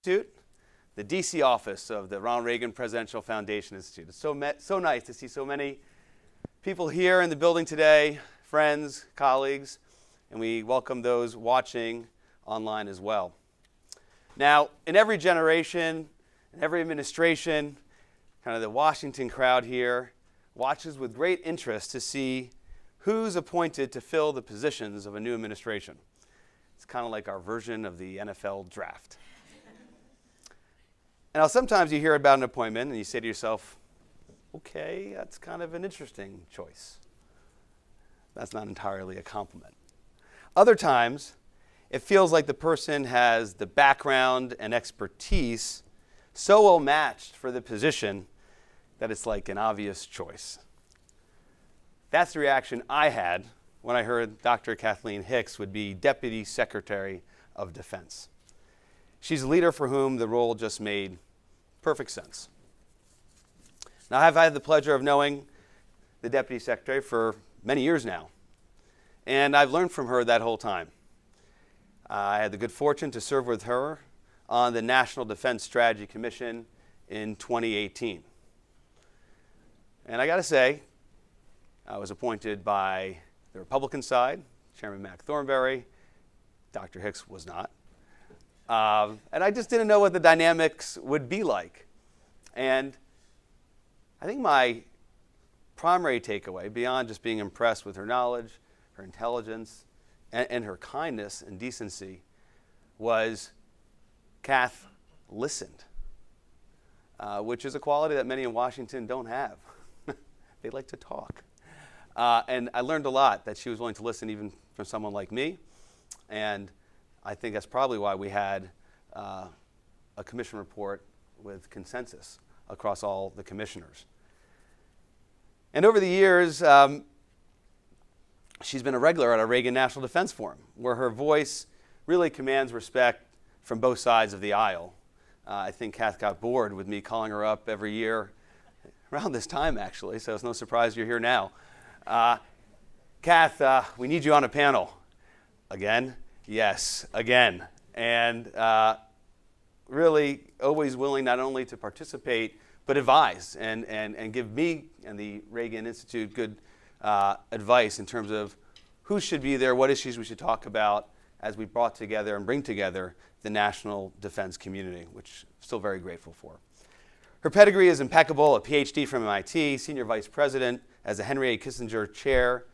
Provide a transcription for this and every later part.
Institute, the DC office of the Ronald Reagan Presidential Foundation Institute. It's so nice to see so many people here in the building today, friends, colleagues, and we welcome those watching online as well. Now, in every generation, in every administration, kind of the Washington crowd here watches with great interest to see who's appointed to fill the positions of a new administration. It's kind of like our version of the NFL draft. Now, sometimes you hear about an appointment and you say to yourself, okay, that's kind of an interesting choice. That's not entirely a compliment. Other times, it feels like the person has the background and expertise so well matched for the position that it's like an obvious choice. That's the reaction I had when I heard Dr. Kathleen Hicks would be Deputy Secretary of Defense. She's a leader for whom the role just made perfect sense. Now, I've had the pleasure of knowing the Deputy Secretary for many years now, and I've learned from her that whole time. I had the good fortune to serve with her on the National Defense Strategy Commission in 2018. And I got to say, I was appointed by the Republican side, Chairman Mac Thornberry. Dr. Hicks was not. And I just didn't know what the dynamics would be like. And I think my primary takeaway, beyond just being impressed with her knowledge, her intelligence, and her kindness and decency, was Kath listened, which is a quality that many in Washington don't have. They like to talk. And I learned a lot that she was willing to listen even from someone like me. And I think that's probably why we had a commission report with consensus across all the commissioners. And over the years, she's been a regular at our Reagan National Defense Forum, where her voice really commands respect from both sides of the aisle. I think Kath got bored with me calling her up every year, around this time actually, so it's no surprise you're here now. Kath, we need you on a panel. Again? Yes, again. And really always willing not only to participate, but advise and give me and the Reagan Institute good advice in terms of who should be there, what issues we should talk about as we brought together and bring together the national defense community, which I'm still very grateful for. Her pedigree is impeccable, a PhD from MIT, Senior Vice President as the Henry A. Kissinger Chair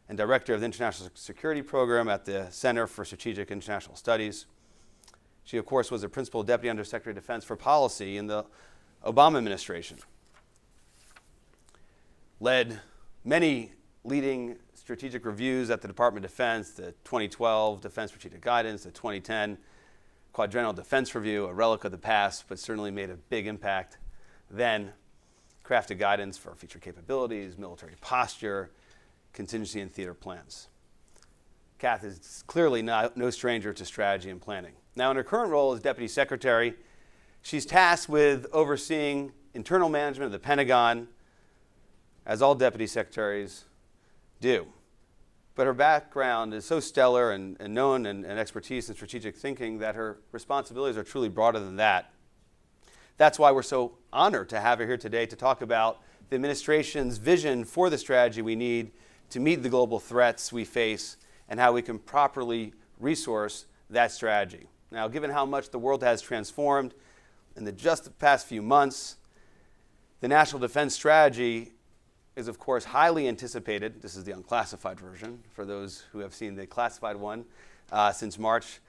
and Director of the International Security Program at the Center for Strategic International Studies. She, of course, was the Principal Deputy Undersecretary of Defense for Policy in the Obama administration. Led many leading strategic reviews at the Department of Defense, the 2012 Defense Strategic Guidance, the 2010 Quadrennial Defense Review, a relic of the past, but certainly made a big impact then. Crafted guidance for future capabilities, military posture, contingency and theater plans. Kath is clearly no stranger to strategy and planning. Now, in her current role as Deputy Secretary, she's tasked with overseeing internal management of the Pentagon, as all Deputy Secretaries do. But her background is so stellar and known and expertise in strategic thinking that her responsibilities are truly broader than that. That's why we're so honored to have her here today to talk about the administration's vision for the strategy we need to meet the global threats we face and how we can properly resource that strategy. Now, given how much the world has transformed in just the past few months, the National Defense Strategy is, of course, highly anticipated. This is the unclassified version. For those who have seen the classified one since March,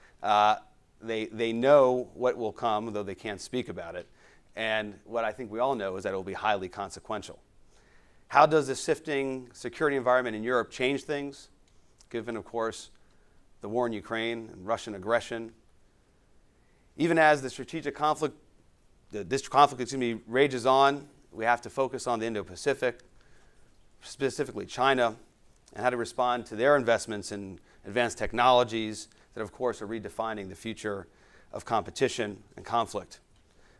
they know what will come, though they can't speak about it. And what I think we all know is that it will be highly consequential. How does the shifting security environment in Europe change things, given, of course, the war in Ukraine and Russian aggression? Even as this conflict rages on, we have to focus on the Indo-Pacific, specifically China, and how to respond to their investments in advanced technologies that, of course, are redefining the future of competition and conflict.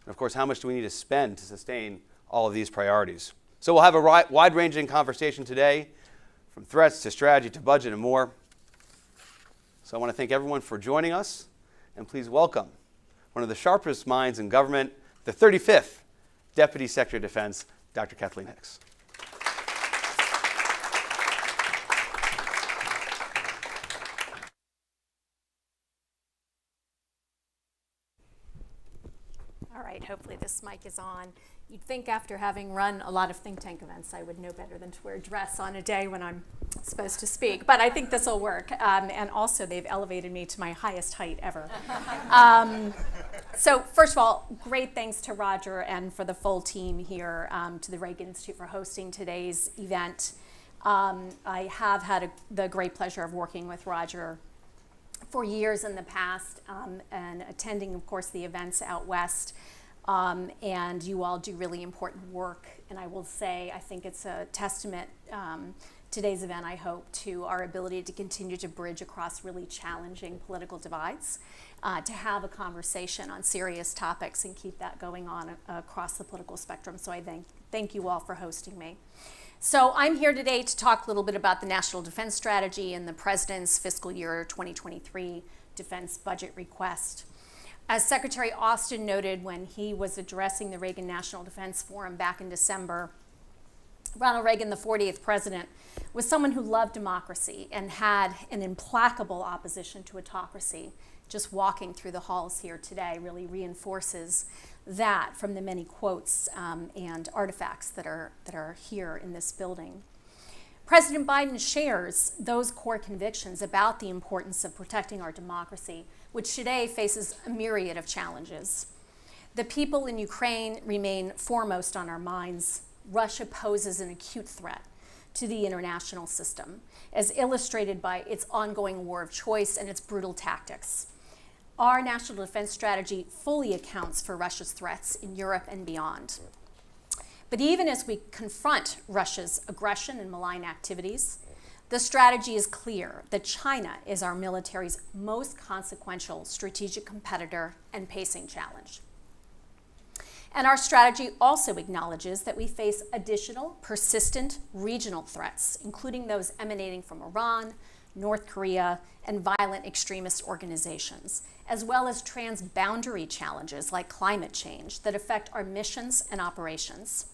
And, of course, how much do we need to spend to sustain all of these priorities? So we'll have a wide-ranging conversation today, from threats to strategy to budget and more. So I want to thank everyone for joining us, and please welcome one of the sharpest minds in government, the 35th Deputy Secretary of Defense, Dr. Kathleen Hicks. All right, hopefully this mic is on. You'd think after having run a lot of think tank events, I would know better than to wear a dress on a day when I'm supposed to speak, but I think this will work. And also, they've elevated me to my highest height ever. So first of all, great thanks to Roger and for the full team here, to the Reagan Institute for hosting today's event. I have had the great pleasure of working with Roger for years in the past, and attending, of course, the events out west. And you all do really important work. And I will say, I think it's a testament, today's event, I hope, to our ability to continue to bridge across really challenging political divides, to have a conversation on serious topics and keep that going on across the political spectrum. So I thank you all for hosting me. So I'm here today to talk a little bit about the National Defense Strategy and the President's Fiscal Year 2023 Defense Budget Request. As Secretary Austin noted when he was addressing the Reagan National Defense Forum back in December, Ronald Reagan, the 40th president, was someone who loved democracy and had an implacable opposition to autocracy. Just walking through the halls here today really reinforces that from the many quotes and artifacts that are here in this building. President Biden shares those core convictions about the importance of protecting our democracy, which today faces a myriad of challenges. The people in Ukraine remain foremost on our minds. Russia poses an acute threat to the international system, as illustrated by its ongoing war of choice and its brutal tactics. Our national defense strategy fully accounts for Russia's threats in Europe and beyond. But even as we confront Russia's aggression and malign activities, the strategy is clear that China is our military's most consequential strategic competitor and pacing challenge. And our strategy also acknowledges that we face additional, persistent regional threats, including those emanating from Iran, North Korea, and violent extremist organizations, as well as transboundary challenges like climate change that affect our missions and operations.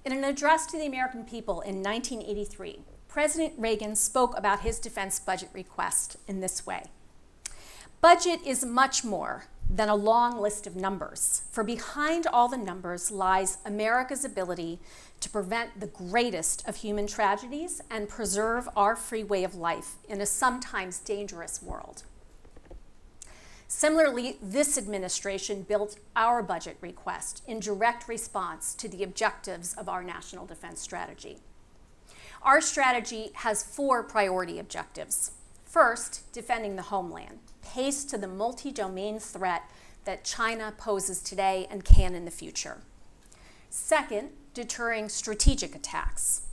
In an address to the American people in 1983, President Reagan spoke about his defense budget request in this way. Budget is much more than a long list of numbers, for behind all the numbers lies America's ability to prevent the greatest of human tragedies and preserve our free way of life in a sometimes dangerous world. Similarly, this administration built our budget request in direct response to the objectives of our national defense strategy. Our strategy has 4 priority objectives. First, defending the homeland, paced to the multi-domain threat that China poses today and can in the future. Second, deterring strategic attacks.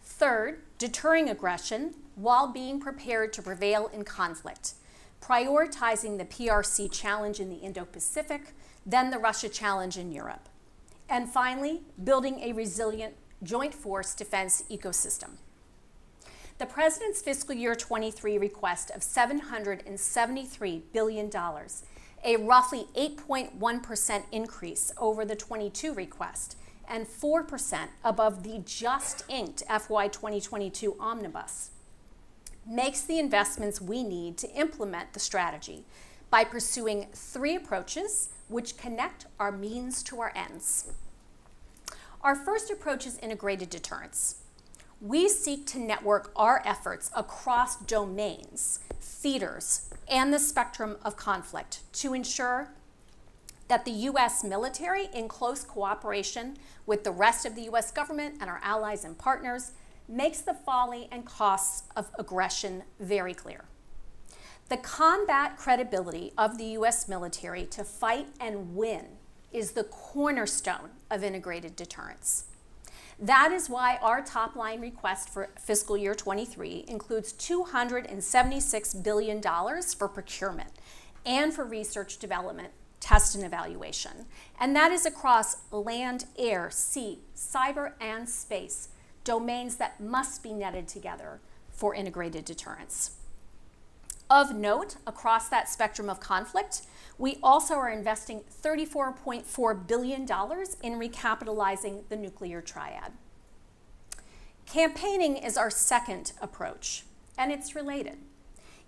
Third, deterring aggression while being prepared to prevail in conflict, prioritizing the PRC challenge in the Indo-Pacific, then the Russia challenge in Europe. And finally, building a resilient joint force defense ecosystem. The President's Fiscal Year 23 request of $773 billion, a roughly 8.1% increase over the 22 request, and 4% above the just inked FY23 omnibus, makes the investments we need to implement the strategy by pursuing 3 approaches which connect our means to our ends. Our first approach is integrated deterrence. We seek to network our efforts across domains, theaters, and the spectrum of conflict to ensure that the U.S. military, in close cooperation with the rest of the U.S. government and our allies and partners, makes the folly and costs of aggression very clear. The combat credibility of the U.S. military to fight and win is the cornerstone of integrated deterrence. That is why our top-line request for fiscal year 23 includes $276 billion for procurement and for research development, test and evaluation. And that is across land, air, sea, cyber, and space, domains that must be netted together for integrated deterrence. Of note, across that spectrum of conflict, we also are investing $34.4 billion in recapitalizing the nuclear triad. Campaigning is our second approach, and it's related.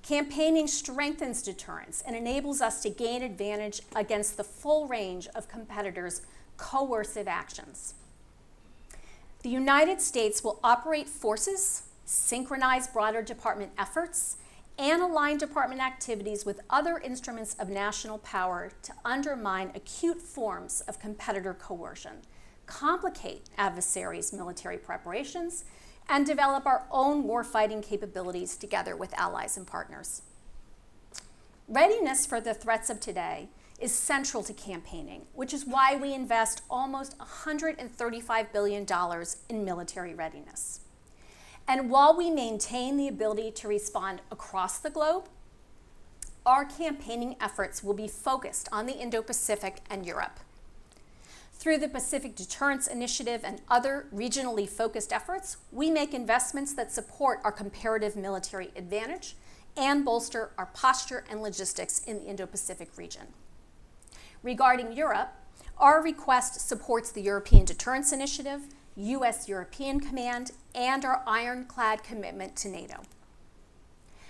Campaigning strengthens deterrence and enables us to gain advantage against the full range of competitors' coercive actions. The United States will operate forces, synchronize broader department efforts, and align department activities with other instruments of national power to undermine acute forms of competitor coercion, complicate adversaries' military preparations, and develop our own warfighting capabilities together with allies and partners. Readiness for the threats of today is central to campaigning, which is why we invest almost $135 billion in military readiness. And while we maintain the ability to respond across the globe, our campaigning efforts will be focused on the Indo-Pacific and Europe. Through the Pacific Deterrence Initiative and other regionally focused efforts, we make investments that support our comparative military advantage and bolster our posture and logistics in the Indo-Pacific region. Regarding Europe, our request supports the European Deterrence Initiative, U.S.-European Command, and our ironclad commitment to NATO.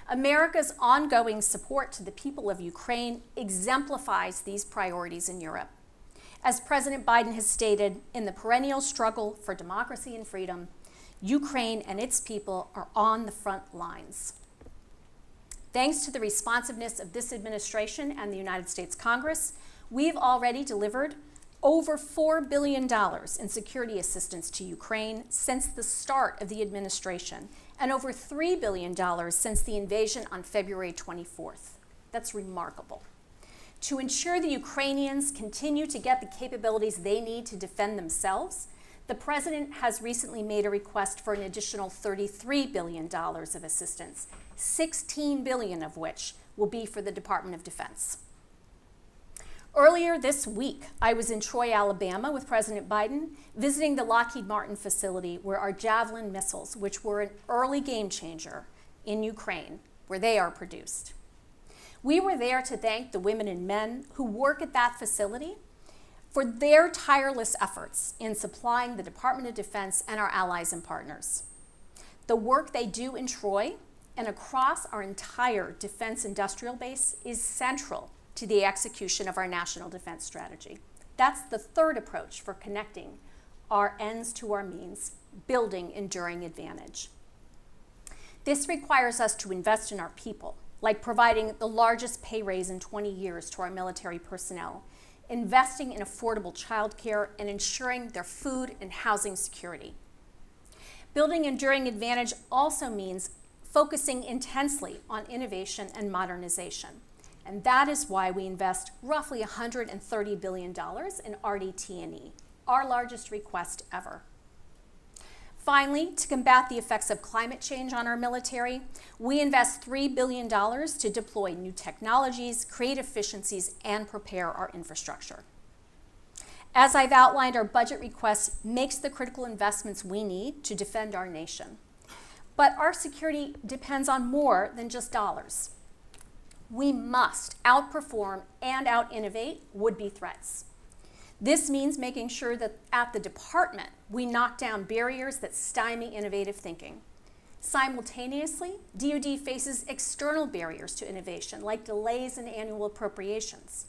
America's ongoing support to the people of Ukraine exemplifies these priorities in Europe. As President Biden has stated, in the perennial struggle for democracy and freedom, Ukraine and its people are on the front lines. Thanks to the responsiveness of this administration and the United States Congress, we've already delivered over $4 billion in security assistance to Ukraine since the start of the administration, and over $3 billion since the invasion on February 24th. That's remarkable. To ensure the Ukrainians continue to get the capabilities they need to defend themselves, the President has recently made a request for an additional $33 billion of assistance, $16 billion of which will be for the Department of Defense. Earlier this week, I was in Troy, Alabama with President Biden, visiting the Lockheed Martin facility where our Javelin missiles, which were an early game changer in Ukraine, where they are produced. We were there to thank the women and men who work at that facility for their tireless efforts in supplying the Department of Defense and our allies and partners. The work they do in Troy and across our entire defense industrial base is central to the execution of our national defense strategy. That's the third approach for connecting our ends to our means, building enduring advantage. This requires us to invest in our people, like providing the largest pay raise in 20 years to our military personnel, investing in affordable childcare, and ensuring their food and housing security. Building enduring advantage also means focusing intensely on innovation and modernization. And that is why we invest roughly $130 billion in RDT&E, our largest request ever. Finally, to combat the effects of climate change on our military, we invest $3 billion to deploy new technologies, create efficiencies, and prepare our infrastructure. As I've outlined, our budget request makes the critical investments we need to defend our nation. But our security depends on more than just dollars. We must outperform and out-innovate would-be threats. This means making sure that at the department, we knock down barriers that stymie innovative thinking. Simultaneously, DoD faces external barriers to innovation, like delays in annual appropriations.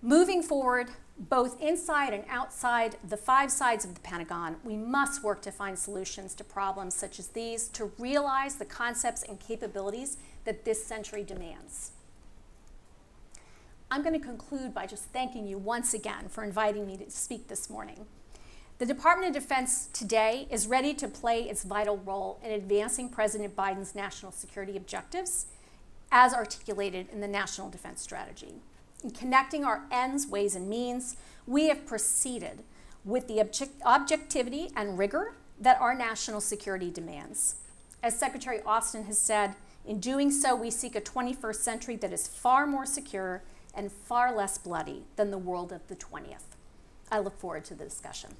Moving forward, both inside and outside the 5 sides of the Pentagon, we must work to find solutions to problems such as these to realize the concepts and capabilities that this century demands. I'm going to conclude by just thanking you once again for inviting me to speak this morning. The Department of Defense today is ready to play its vital role in advancing President Biden's national security objectives as articulated in the National Defense Strategy. In connecting our ends, ways, and means, we have proceeded with the objectivity and rigor that our national security demands. As Secretary Austin has said, in doing so, we seek a 21st century that is far more secure and far less bloody than the world of the 20th. I look forward to the discussion.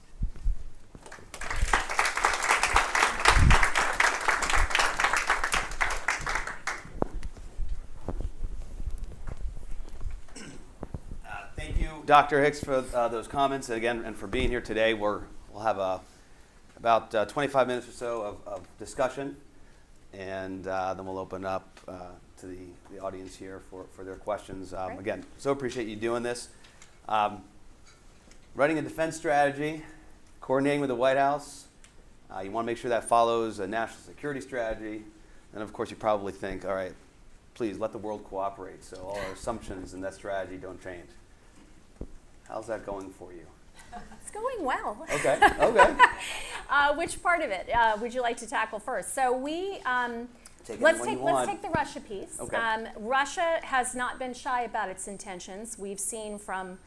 Dr. Hicks, for those comments again, and for being here today. We'll have about 25 minutes or so of discussion, and then we'll open up to the audience here for their questions. Again, so appreciate you doing this. Writing a defense strategy, coordinating with the White House. You want to make sure that follows a national security strategy. And of course, you probably think, all right, please let the world cooperate so all our assumptions in that strategy don't change. How's that going for you? It's going well. Okay. Which part of it would you like to tackle first? So let's take the Russia piece. Okay. Russia has not been shy about its intentions. We've seen from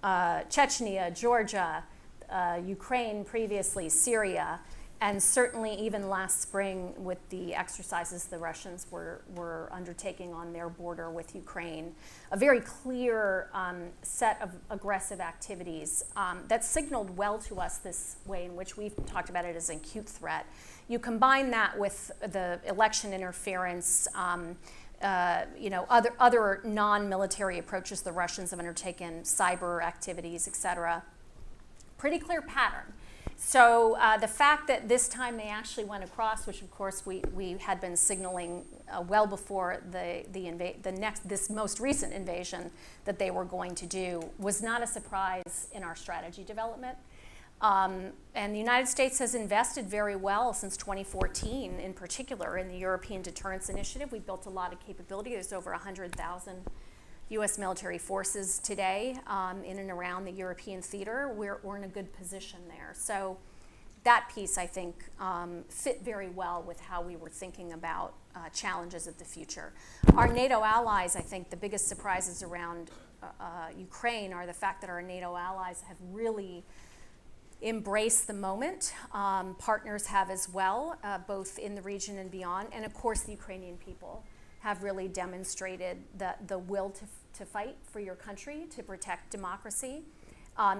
Chechnya, Georgia, Ukraine previously, Syria, and certainly even last spring with the exercises the Russians were undertaking on their border with Ukraine, a very clear set of aggressive activities that signaled well to us this way in which we've talked about it as an acute threat. You combine that with the election interference, other non-military approaches the Russians have undertaken, cyber activities, et cetera. Pretty clear pattern. So the fact that this time they actually went across, which of course we had been signaling well before this most recent invasion that they were going to do, was not a surprise in our strategy development. And the United States has invested very well since 2014, in particular in the European Deterrence Initiative. We built a lot of capability. There's over 100,000 U.S. military forces today in and around the European theater. We're in a good position there. So that piece, I think, fit very well with how we were thinking about challenges of the future. Our NATO allies, I think the biggest surprises around Ukraine are the fact that our NATO allies have really embraced the moment. Partners have as well, both in the region and beyond. And of course, the Ukrainian people have really demonstrated the will to fight for your country, to protect democracy,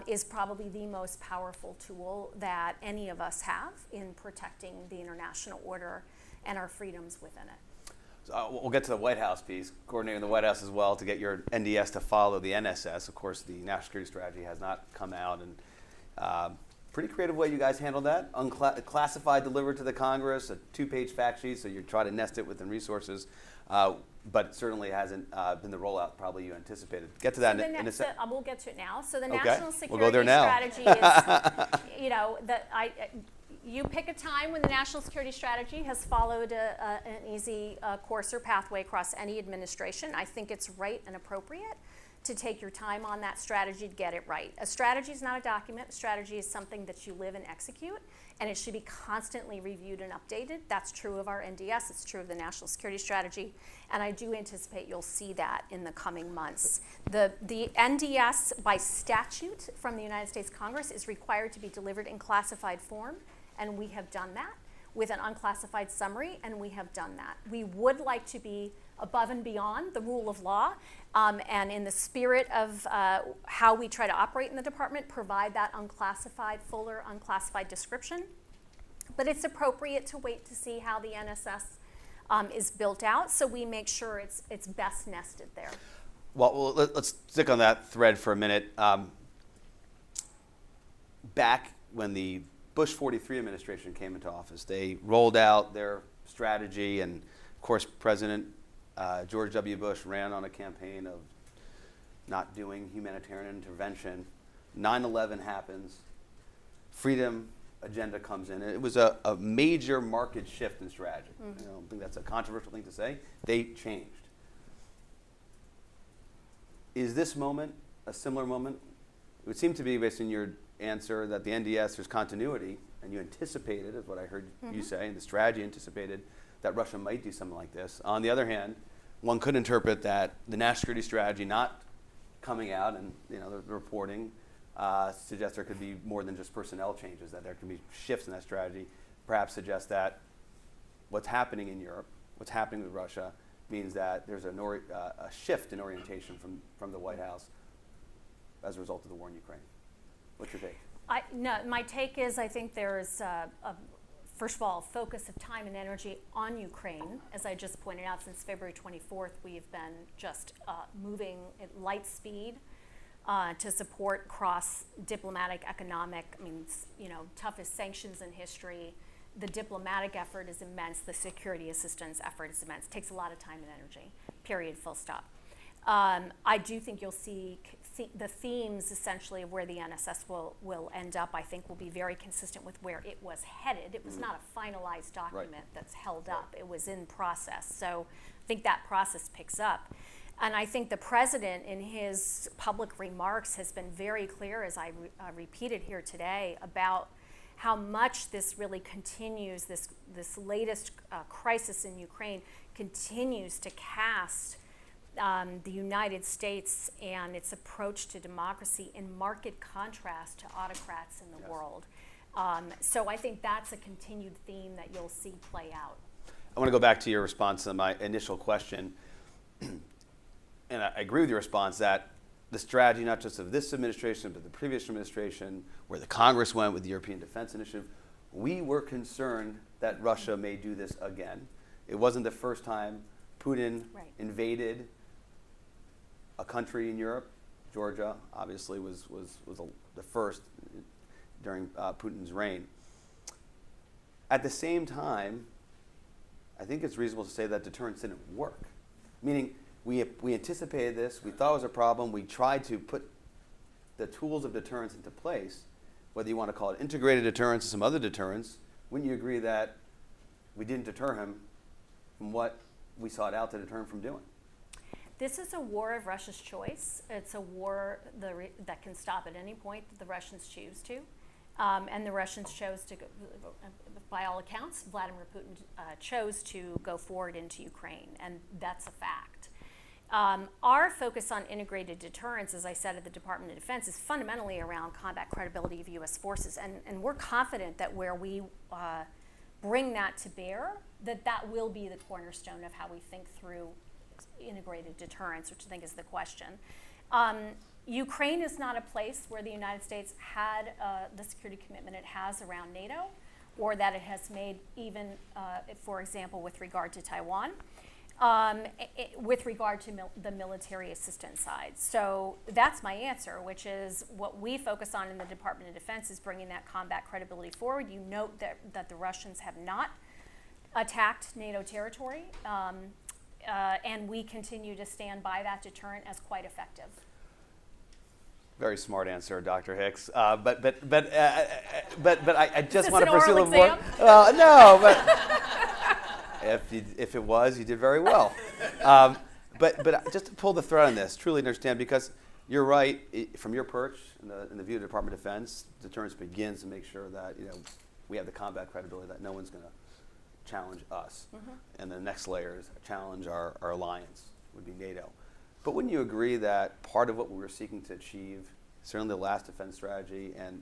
is probably the most powerful tool that any of us have in protecting the international order and our freedoms within it. So we'll get to the White House piece, coordinating the White House as well to get your NDS to follow the NSS. Of course, the National Security Strategy has not come out, and pretty creative way you guys handled that. Unclassified delivered to the Congress, a 2-page fact sheet, so you try to nest it within resources. But it certainly hasn't been the rollout probably you anticipated. Get to that in a second. We'll get to it now. So the Okay. National Security We'll go there now. Strategy is, you pick a time when the National Security Strategy has followed an easy course or pathway across any administration. I think it's right and appropriate to take your time on that strategy to get it right. A strategy is not a document. A strategy is something that you live and execute, and it should be constantly reviewed and updated. That's true of our NDS. It's true of the National Security Strategy, and I do anticipate you'll see that in the coming months. The NDS, by statute from the United States Congress, is required to be delivered in classified form, and we have done that with an unclassified summary, and we have done that. We would like to be above and beyond the rule of law, and in the spirit of how we try to operate in the department, provide that fuller unclassified description. But it's appropriate to wait to see how the NSS is built out, so we make sure it's best nested there. Well, let's stick on that thread for a minute. Back when the Bush 43 administration came into office, they rolled out their strategy, and of course, President George W. Bush ran on a campaign of not doing humanitarian intervention. 9/11 happens. Freedom agenda comes in. And it was a major market shift in strategy. Mm-hmm. I don't think that's a controversial thing to say. They changed. Is this moment a similar moment? It would seem to be, based on your answer, that the NDS, there's continuity, and you anticipated, is what I heard you say, and the strategy anticipated that Russia might do something like this. On the other hand, one could interpret that the national security strategy not coming out and the reporting suggests there could be more than just personnel changes, that there can be shifts in that strategy, perhaps suggests that what's happening in Europe, what's happening with Russia, means that there's a shift in orientation from the White House as a result of the war in Ukraine. What's your take? My take is I think there's first of all, focus of time and energy on Ukraine. As I just pointed out, since February 24th, we've been just moving at light speed to support cross-diplomatic, economic, toughest sanctions in history. The diplomatic effort is immense. The security assistance effort is immense. It takes a lot of time and energy, period, full stop. I do think you'll see the themes, essentially, of where the NSS will end up, I think, will be very consistent with where it was headed. It was not a finalized document that's held up. It was in process. So I think that process picks up. And I think the president, in his public remarks, has been very clear, as I repeated here today, about how much this really continues, this latest crisis in Ukraine continues to cast the United States and its approach to democracy in marked contrast to autocrats in the world. So I think that's a continued theme that you'll see play out. I want to go back to your response to my initial question. And I agree with your response that the strategy, not just of this administration, but the previous administration, where the Congress went with the European Defense Initiative, we were concerned that Russia may do this again. It wasn't the first time Putin invaded a country in Europe. Georgia, obviously, was the first during Putin's reign. At the same time, I think it's reasonable to say that deterrence didn't work. Meaning, we anticipated this, we thought it was a problem, we tried to put the tools of deterrence into place, whether you want to call it integrated deterrence or some other deterrence. Wouldn't you agree that we didn't deter him from what we sought out to deter him from doing? This is a war of Russia's choice. It's a war that can stop at any point that the Russians choose to. And the Russians chose to, by all accounts, Vladimir Putin chose to go forward into Ukraine, and that's a fact. Our focus on integrated deterrence, as I said, at the Department of Defense, is fundamentally around combat credibility of U.S. forces, and we're confident that where we bring that to bear, that will be the cornerstone of how we think through integrated deterrence, which I think is the question. Ukraine is not a place where the United States had the security commitment it has around NATO, or that it has made even, for example, with regard to Taiwan. With regard to the military assistance side. So that's my answer, which is what we focus on in the Department of Defense is bringing that combat credibility forward. You note that the Russians have not attacked NATO territory, and we continue to stand by that deterrent as quite effective. Very smart answer, Dr. Hicks. But I just want to pursue a little more. No, but. If it was, you did very well. But just to pull the thread on this, truly understand, because you're right, from your perch in the view of the Department of Defense, deterrence begins to make sure that we have the combat credibility that no one's going to challenge us. Mm-hmm. And the next layer is challenge our alliance, would be NATO. But wouldn't you agree that part of what we were seeking to achieve, certainly the last defense strategy and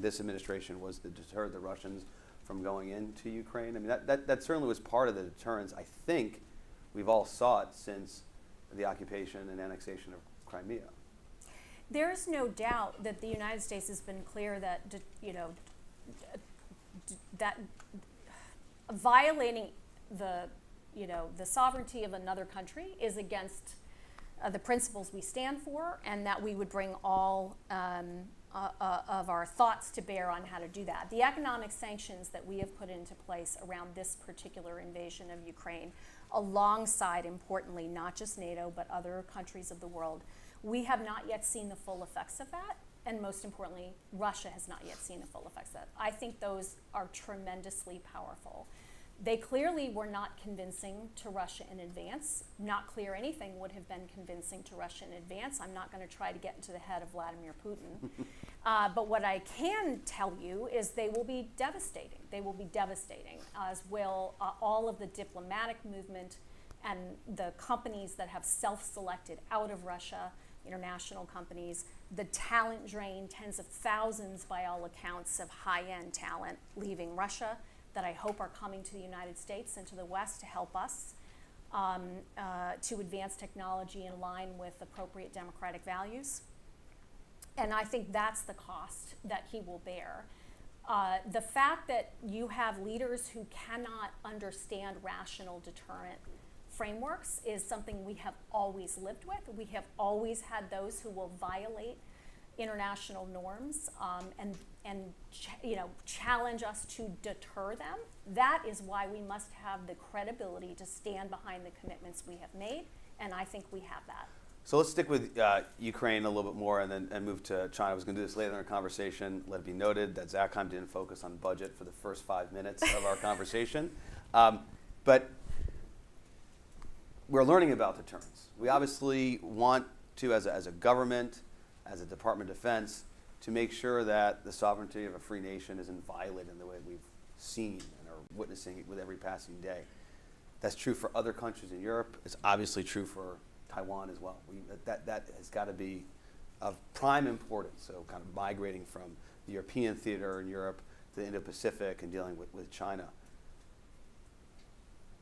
this administration, was to deter the Russians from going into Ukraine? I mean, that certainly was part of the deterrence I think we've all sought since the occupation and annexation of Crimea. There's no doubt that the United States has been clear that that violating the sovereignty of another country is against the principles we stand for, and that we would bring all of our thoughts to bear on how to do that. The economic sanctions that we have put into place around this particular invasion of Ukraine, alongside, importantly, not just NATO, but other countries of the world, we have not yet seen the full effects of that, and most importantly, Russia has not yet seen the full effects of that. I think those are tremendously powerful. They clearly were not convincing to Russia in advance. Not clear anything would have been convincing to Russia in advance. I'm not going to try to get into the head of Vladimir Putin. But what I can tell you is they will be devastating. They will be devastating, as will all of the diplomatic movement and the companies that have self-selected out of Russia, international companies, the talent drain, tens of thousands by all accounts of high-end talent leaving Russia, that I hope are coming to the United States and to the West to help us to advance technology in line with appropriate democratic values. And I think that's the cost that he will bear. The fact that you have leaders who cannot understand rational deterrent frameworks is something we have always lived with. We have always had those who will violate international norms and challenge us to deter them. That is why we must have the credibility to stand behind the commitments we have made, and I think we have that. So let's stick with Ukraine a little bit more and move to China. I was going to do this later in our conversation. Let it be noted that Zakheim didn't focus on budget for the first 5 minutes of our conversation. But we're learning about deterrence. We obviously want to, as a government, as a Department of Defense, to make sure that the sovereignty of a free nation isn't violated in the way we've seen and are witnessing it with every passing day. That's true for other countries in Europe. It's obviously true for Taiwan as well. That has got to be of prime importance. So kind of migrating from the European theater in Europe to the Indo-Pacific and dealing with China.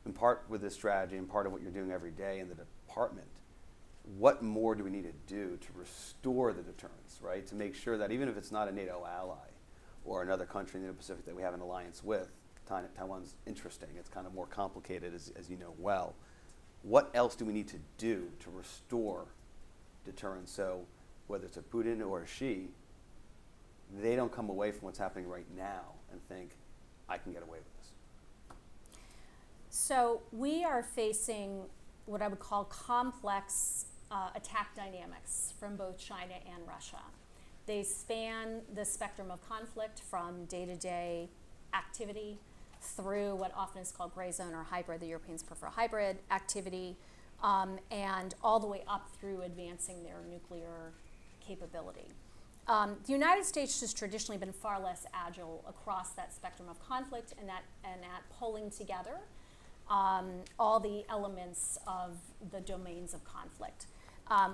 In part with this strategy and part of what you're doing every day in the department, what more do we need to do to restore the deterrence, right? To make sure that even if it's not a NATO ally or another country in the Indo-Pacific that we have an alliance with, Taiwan's interesting. It's kind of more complicated, as you know well. What else do we need to do to restore deterrence so whether it's a Putin or a Xi, they don't come away from what's happening right now and think, I can get away with this? So we are facing what I would call complex attack dynamics from both China and Russia. They span the spectrum of conflict from day-to-day activity through what often is called gray zone or hybrid. The Europeans prefer hybrid activity, and all the way up through advancing their nuclear capability. The United States has traditionally been far less agile across that spectrum of conflict and at pulling together all the elements of the domains of conflict.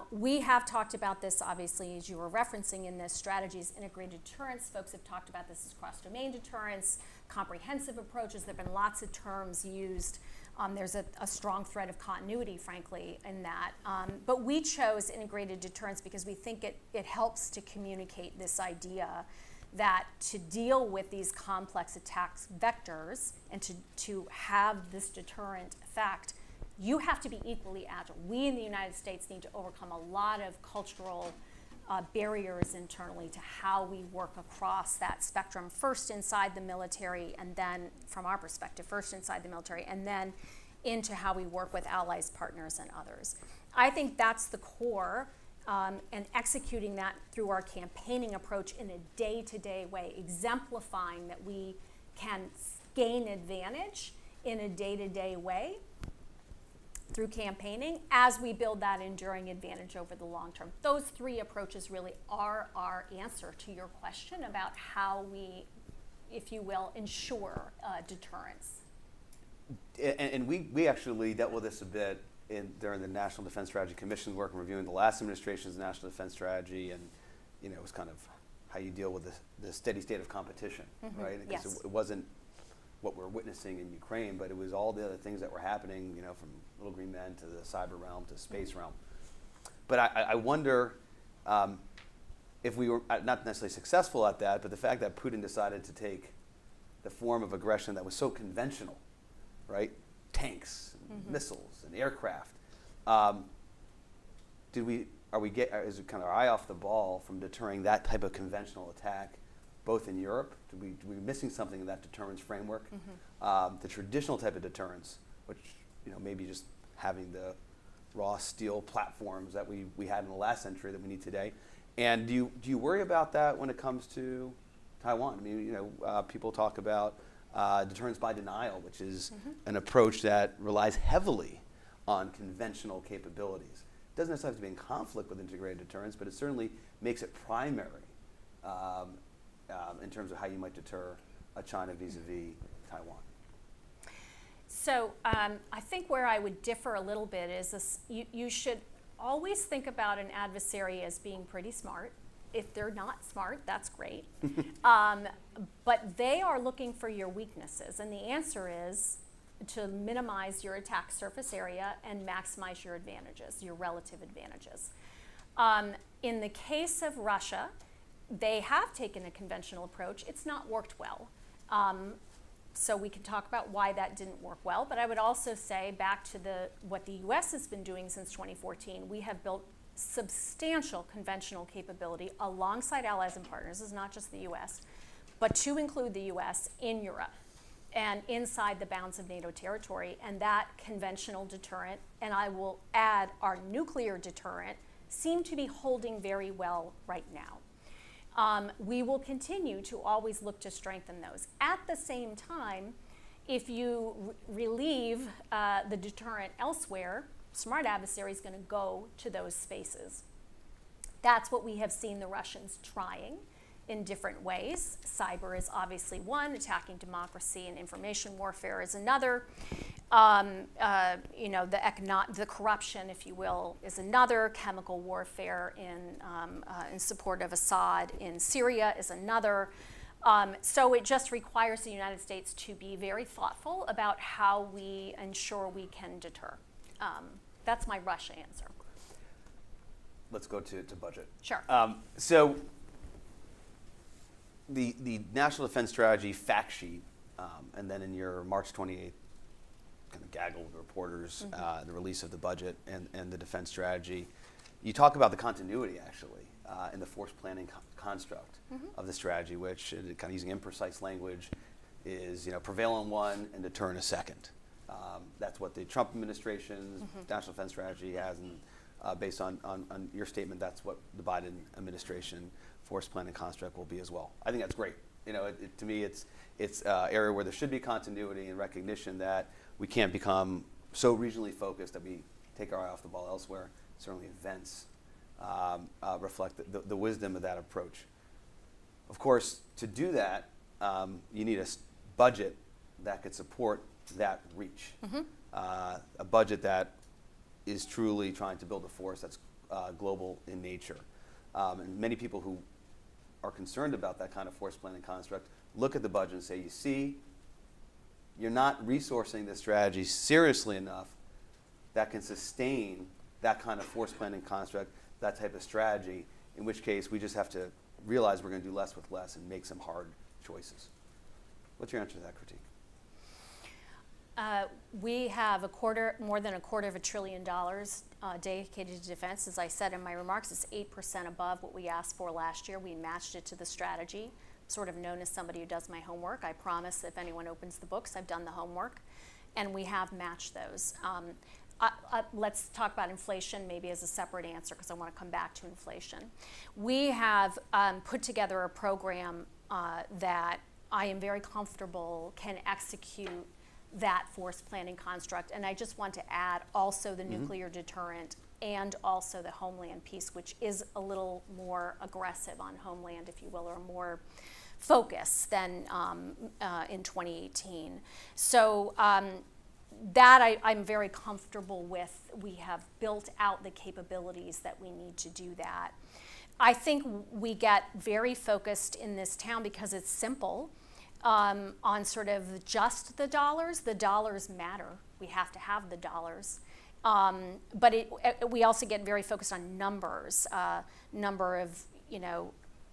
We have talked about this, obviously, as you were referencing in this strategies, integrated deterrence. Folks have talked about this as cross-domain deterrence, comprehensive approaches. There have been lots of terms used. There's a strong thread of continuity, frankly, in that. But we chose integrated deterrence because we think it helps to communicate this idea that to deal with these complex attacks vectors and to have this deterrent effect, you have to be equally agile. We in the United States need to overcome a lot of cultural barriers internally to how we work across that spectrum, first inside the military, and then, from our perspective, first inside the military, and then into how we work with allies, partners, and others. I think that's the core, and executing that through our campaigning approach in a day-to-day way, exemplifying that we can gain advantage in a day-to-day way through campaigning as we build that enduring advantage over the long term. Those three approaches really are our answer to your question about how we, if you will, ensure deterrence. And we actually dealt with this a bit during the National Defense Strategy Commission work and reviewing the last administration's National Defense Strategy, and it was kind of how you deal with the steady state of competition, right? Because yes. it wasn't what we're witnessing in Ukraine, but it was all the other things that were happening, from Little Green Men to the cyber realm to space realm. But I wonder if we were not necessarily successful at that, but the fact that Putin decided to take the form of aggression that was so conventional, right? Tanks, and missiles, and aircraft. Is it kind of our eye off the ball from deterring that type of conventional attack, both in Europe? Are we missing something in that deterrence framework? The traditional type of deterrence, which maybe just having the raw steel platforms that we had in the last century that we need today. And do you worry about that when it comes to Taiwan? I mean, people talk about deterrence by denial, which is an approach that relies heavily on conventional capabilities. It doesn't necessarily have to be in conflict with integrated deterrence, but it certainly makes it primary in terms of how you might deter a China vis-a-vis Taiwan. So I think where I would differ a little bit is this, you should always think about an adversary as being pretty smart. If they're not smart, that's great. But they are looking for your weaknesses, and the answer is to minimize your attack surface area and maximize your advantages, your relative advantages. In the case of Russia, they have taken a conventional approach. It's not worked well. So we can talk about why that didn't work well, but I would also say back to what the US has been doing since 2014, we have built substantial conventional capability alongside allies and partners. This is not just the US, but to include the US in Europe and inside the bounds of NATO territory. And that conventional deterrent, and I will add our nuclear deterrent, seem to be holding very well right now. We will continue to always look to strengthen those. At the same time, if you relieve the deterrent elsewhere, smart adversary is going to go to those spaces. That's what we have seen the Russians trying in different ways. Cyber is obviously one, attacking democracy and information warfare is another. The corruption, if you will, is another. Chemical warfare in support of Assad in Syria is another. So it just requires the United States to be very thoughtful about how we ensure we can deter. That's my Russia answer. Let's go to budget. Sure. So the National Defense Strategy fact sheet, and then in your March 28th kind of gaggle with reporters, the release of the budget and the defense strategy, you talk about the continuity actually in the force planning construct of the strategy, which, kind of using imprecise language, is prevail on one and deter in a second. That's what the Trump administration's National Defense Strategy has, and based on your statement, that's what the Biden administration force planning construct will be as well. I think that's great. To me, it's an area where there should be continuity and recognition that we can't become so regionally focused that we take our eye off the ball elsewhere. Certainly events reflect the wisdom of that approach. Of course, to do that, you need a budget that could support that reach. A budget that is truly trying to build a force that's global in nature. And many people who are concerned about that kind of force planning construct look at the budget and say, you see, you're not resourcing this strategy seriously enough that can sustain that kind of force planning construct, that type of strategy, in which case we just have to realize we're going to do less with less and make some hard choices. What's your answer to that critique? We have more than $250 billion dedicated to defense. As I said in my remarks, it's 8% above what we asked for last year. We matched it to the strategy. Sort of known as somebody who does my homework. I promise if anyone opens the books, I've done the homework. And we have matched those. Let's talk about inflation maybe as a separate answer, because I want to come back to inflation. We have put together a program that I am very comfortable can execute that force planning construct. And I just want to add also the nuclear deterrent and also the homeland piece, which is a little more aggressive on homeland, if you will, or more focused than in 2018. So that I'm very comfortable with. We have built out the capabilities that we need to do that. I think we get very focused in this town because it's simple. On sort of just the dollars. The dollars matter. We have to have the dollars. But we also get very focused on numbers, number of,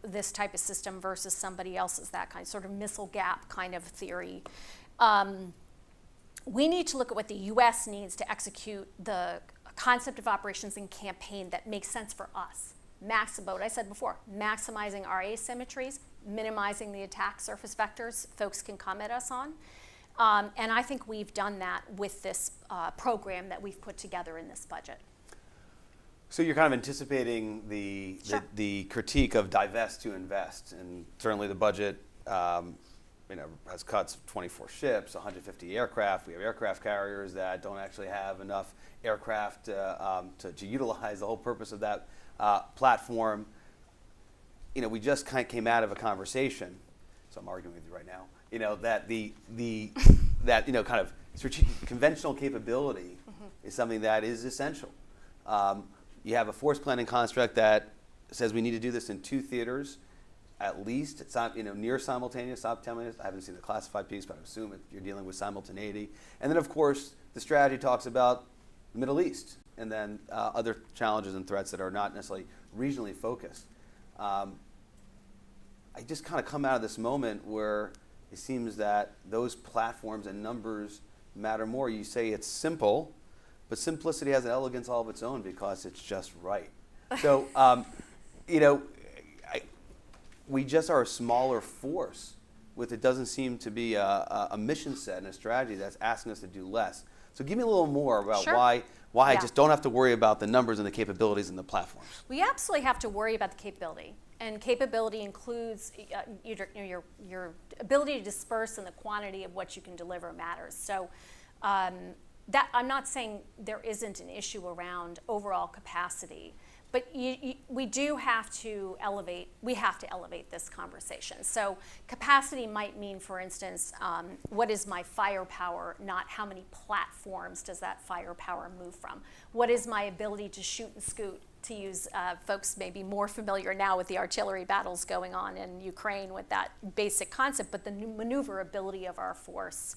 this type of system versus somebody else's, that kind of sort of missile gap kind of theory. We need to look at what the U.S. needs to execute the concept of operations and campaign that makes sense for us. What I said before, maximizing our asymmetries, minimizing the attack surface vectors folks can come at us on. And I think we've done that with this program that we've put together in this budget. So you're kind of anticipating Sure. the critique of divest to invest, and certainly the budget has cuts of 24 ships, 150 aircraft. We have aircraft carriers that don't actually have enough aircraft to utilize the whole purpose of that platform. We just kind of came out of a conversation, so I'm arguing with you right now. That that kind of strategic conventional capability is something that is essential. You have a force planning construct that says we need to do this in 2 theaters, at least. It's not near simultaneous. Stop telling me. I haven't seen the classified piece, but I assume you're dealing with simultaneity. And then, of course, the strategy talks about the Middle East and then other challenges and threats that are not necessarily regionally focused. I just kind of come out of this moment where it seems that those platforms and numbers matter more. You say it's simple, but simplicity has an elegance all of its own because it's just right. So, you know, we just are a smaller force with, it doesn't seem to be a mission set and a strategy that's asking us to do less. So give me a little more about Sure. why I Yeah. just don't have to worry about the numbers and the capabilities and the platforms. We absolutely have to worry about the capability. And capability includes your ability to disperse, and the quantity of what you can deliver matters. So that I'm not saying there isn't an issue around overall capacity, but we do have to elevate, this conversation. So capacity might mean, for instance, what is my firepower, not how many platforms does that firepower move from? What is my ability to shoot and scoot, to use folks maybe more familiar now with the artillery battles going on in Ukraine with that basic concept, but the maneuverability of our force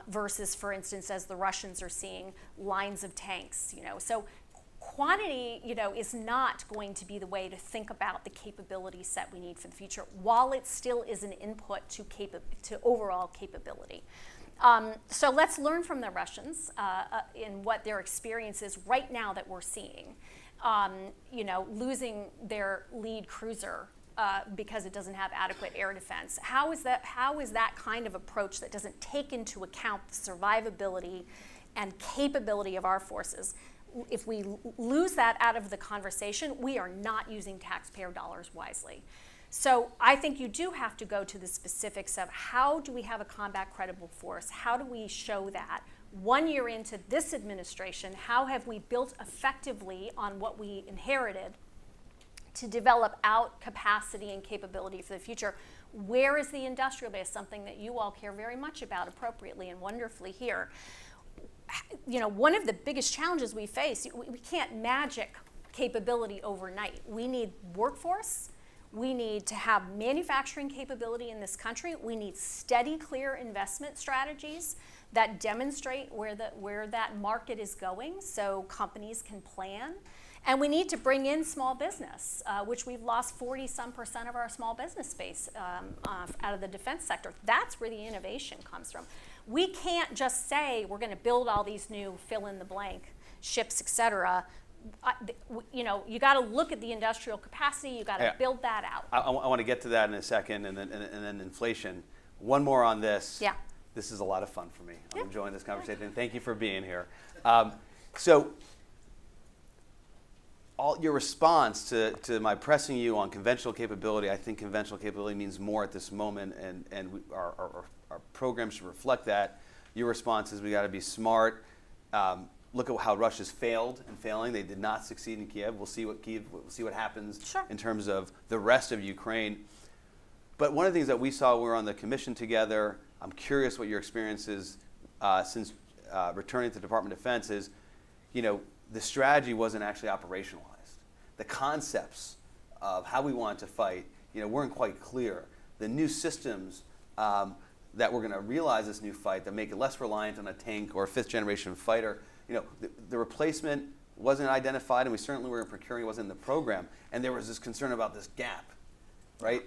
versus, for instance, as the Russians are seeing, lines of tanks, you know. So quantity, you know, is not going to be the way to think about the capability set we need for the future, while it still is an input to overall capability. So let's learn from the Russians in what their experience is right now that we're seeing. You know, losing their lead cruiser because it doesn't have adequate air defense. How is that kind of approach that doesn't take into account the survivability and capability of our forces? If we lose that out of the conversation, we are not using taxpayer dollars wisely. So I think you do have to go to the specifics of how do we have a combat credible force? How do we show that? 1 year into this administration, how have we built effectively on what we inherited to develop out capacity and capability for the future? Where is the industrial base? Something that you all care very much about appropriately and wonderfully here. You know, one of the biggest challenges we face, we can't magic capability overnight. We need workforce. We need to have manufacturing capability in this country. We need steady, clear investment strategies that demonstrate where that market is going so companies can plan. And we need to bring in small business, which we've lost 40-some% of our small business space out of the defense sector. That's where the innovation comes from. We can't just say we're going to build all these new fill-in-the-blank ships, et cetera. You know, you got to look at the industrial capacity. You got to build that out. I want to get to that in a second, and then inflation. One more on this. Yeah. This is a lot of fun for me. I'm enjoying this conversation. Thank you for being here. So, your response to my pressing you on conventional capability, I think conventional capability means more at this moment, and our program should reflect that. Your response is we got to be smart. Look at how Russia's failed and failing. They did not succeed in Kiev. We'll see what happens in terms of the rest of Ukraine. But one of the things that we saw, we were on the commission together. I'm curious what your experience is since returning to the Department of Defense is, you know, the strategy wasn't actually operationalized. The concepts of how we wanted to fight, you know, weren't quite clear. The new systems that we're going to realize this new fight that make it less reliant on a tank or a fifth-generation fighter, you know, the replacement wasn't identified, and we certainly weren't procuring, it wasn't in the program, and there was this concern about this gap, right?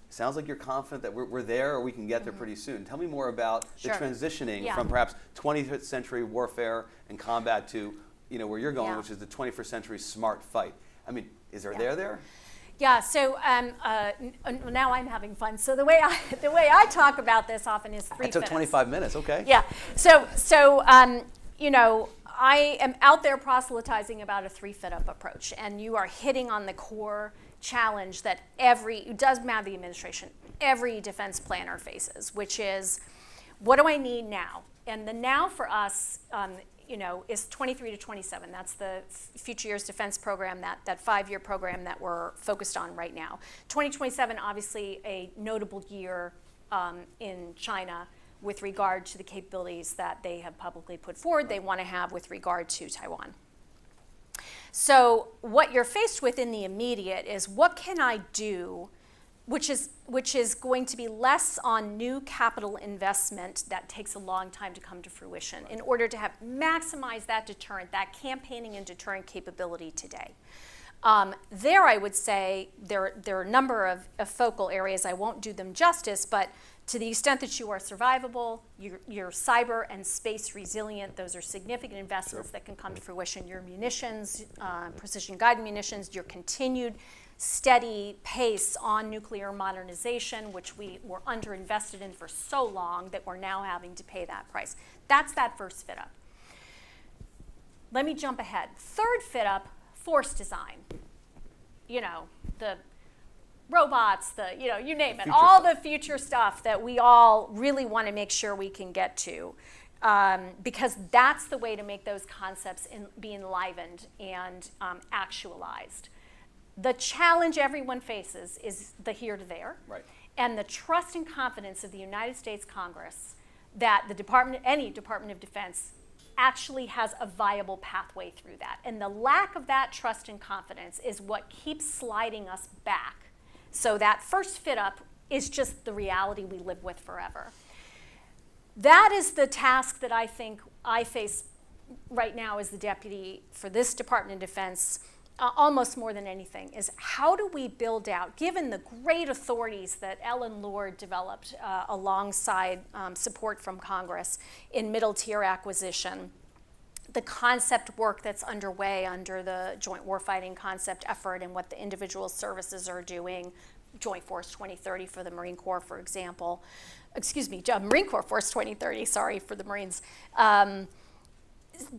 Sounds like you're confident that we're there, or we can get there pretty soon. Tell me more about the transitioning from perhaps 20th century warfare and combat to, you know, where you're going, which is the 21st century smart fight. I mean, is there there? Yeah. So now I'm having fun. So the way I talk about this often is 3 minutes. It took 25 minutes. Okay. Yeah. So you know, I am out there proselytizing about a 3-fit-up approach, and you are hitting on the core challenge that it doesn't matter the administration, every defense planner faces, which is, what do I need now? And the now for us, you know, is 23 to 27. That's the Future Years Defense Program, that 5-year program that we're focused on right now. 2027, obviously a notable year in China with regard to the capabilities that they have publicly put forward they want to have with regard to Taiwan. So what you're faced with in the immediate is, what can I do, which is going to be less on new capital investment that takes a long time to come to fruition in order to maximize that deterrent, that campaigning and deterrent capability today. There, I would say there are a number of focal areas. I won't do them justice, but to the extent that you are survivable, you're cyber and space resilient, those are significant investments that can come to fruition. Your munitions, precision-guided munitions, your continued steady pace on nuclear modernization, which we were underinvested in for so long that we're now having to pay that price. That's that first fit up. Let me jump ahead. Third fit up, force design. You know, the robots, you name it, all the future stuff that we all really want to make sure we can get to, because that's the way to make those concepts be enlivened and actualized. The challenge everyone faces is the here to there, right, and the trust and confidence of the United States Congress that any Department of Defense actually has a viable pathway through that. And the lack of that trust and confidence is what keeps sliding us back. So that first fit up is just the reality we live with forever. That is the task that I think I face right now as the deputy for this Department of Defense, almost more than anything, is how do we build out, given the great authorities that Elaine Luria developed alongside support from Congress in middle tier acquisition, the concept work that's underway under the Joint Warfighting Concept effort and what the individual services are doing, Joint Force 2030 for the Marine Corps, for example. Marine Corps Force 2030, sorry, for the Marines.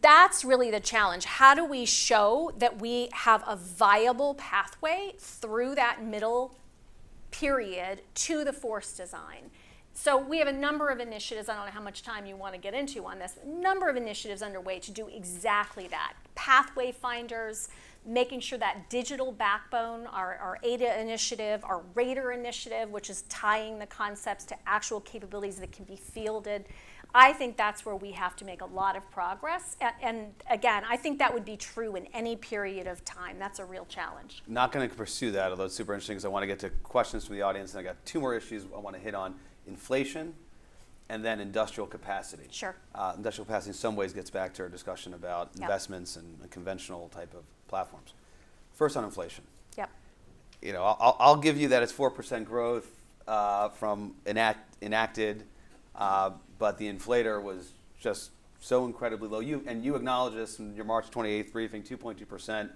That's really the challenge. How do we show that we have a viable pathway through that middle period to the force design? So we have a number of initiatives, I don't know how much time you want to get into on this, a number of initiatives underway to do exactly that. Pathway finders, making sure that digital backbone, our ADA initiative, our Radar initiative, which is tying the concepts to actual capabilities that can be fielded. I think that's where we have to make a lot of progress. And again, I think that would be true in any period of time. That's a real challenge. Not going to pursue that, although it's super interesting because I want to get to questions from the audience, and I got two more issues I want to hit on. Inflation, and then industrial capacity. Sure. Industrial capacity in some ways gets back to our discussion about investments and conventional type of platforms. First on inflation. Yep. You know, I'll give you that it's 4% growth from enacted, but the inflator was just so incredibly low. You acknowledge this in your March 28th briefing, 2.2%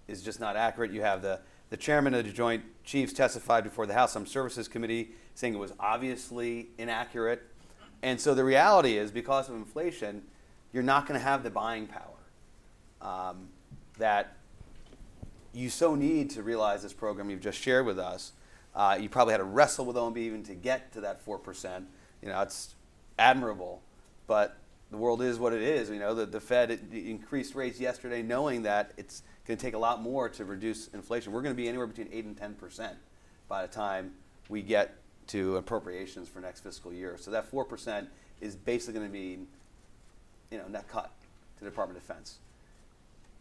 is just not accurate. You have the chairman of the Joint Chiefs testified before the House Armed Services Committee saying it was obviously inaccurate. And so the reality is, because of inflation, you're not going to have the buying power that you so need to realize this program you've just shared with us. You probably had to wrestle with OMB even to get to that 4%. You know, it's admirable, but the world is what it is. You know, the Fed increased rates yesterday knowing that it's going to take a lot more to reduce inflation. We're going to be anywhere between 8 and 10% by the time we get to appropriations for next fiscal year. So that 4% is basically going to be, you know, net cut to the Department of Defense.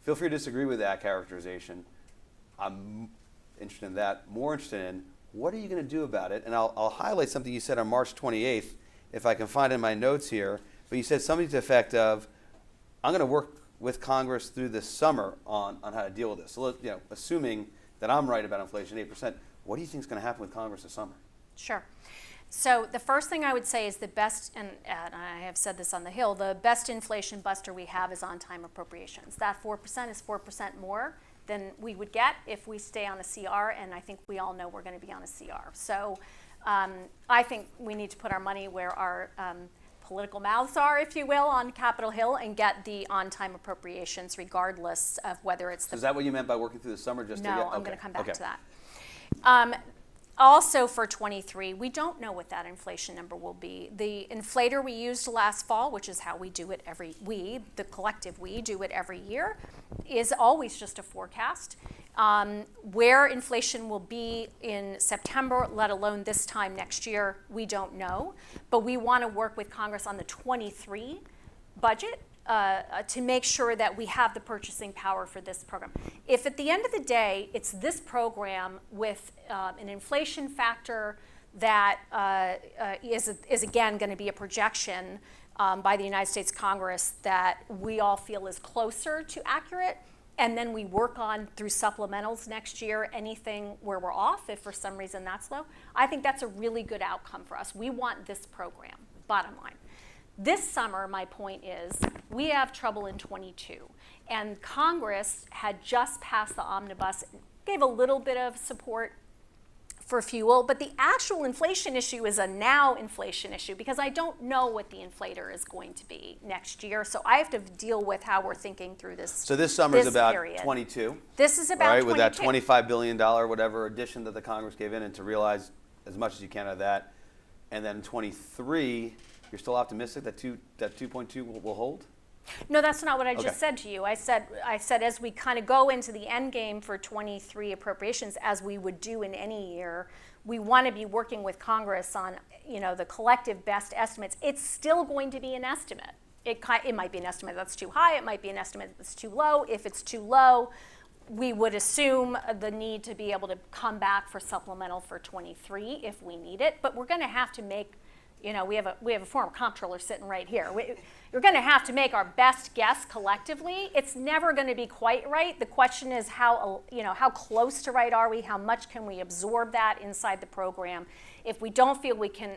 Feel free to disagree with that characterization. I'm interested in that. More interested in what are you going to do about it? And I'll highlight something you said on March 28th, if I can find it in my notes here. But you said something to the effect of, I'm going to work with Congress through this summer on how to deal with this. So, you know, assuming that I'm right about inflation, 8%, what do you think is going to happen with Congress this summer? Sure. So the first thing I would say is the best, and I have said this on the Hill, the best inflation buster we have is on-time appropriations. That 4% is 4% more than we would get if we stay on a CR, and I think we all know we're going to be on a CR. So I think we need to put our money where our political mouths are, if you will, on Capitol Hill and get the on-time appropriations regardless of whether it's the... So is that what you meant by working through the summer? No, I'm going to come back to that. Also for 23, we don't know what that inflation number will be. The inflator we used last fall, which is how we do it the collective we do it every year, is always just a forecast. Where inflation will be in September, let alone this time next year, we don't know. But we want to work with Congress on the 23 budget to make sure that we have the purchasing power for this program. If at the end of the day, it's this program with an inflation factor that is again going to be a projection by the United States Congress that we all feel is closer to accurate, and then we work on through supplementals next year anything where we're off if for some reason that's low. I think that's a really good outcome for us. We want this program, bottom line. This summer, my point is, we have trouble in 22, and Congress had just passed the omnibus, gave a little bit of support for fuel, but the actual inflation issue is a now inflation issue because I don't know what the inflator is going to be next year, so I have to deal with how we're thinking through this. So this summer is about period. 22. This is about right, 22. with that $25 billion whatever addition that the Congress gave in, and to realize as much as you can of that, and then 23, you're still optimistic that 2.2 will hold? No, that's not what I Okay. just said to you. I said as we kind of go into the end game for 23 appropriations, as we would do in any year, we want to be working with Congress on, the collective best estimates. It's still going to be an estimate. It might be an estimate that's too high. It might be an estimate that's too low. If it's too low, we would assume the need to be able to come back for supplemental for 23 if we need it. But we're going to have to make, we have a former comptroller sitting right here. You're going to have to make our best guess collectively. It's never going to be quite right. The question is how close to right are we? How much can we absorb that inside the program? If we don't feel we can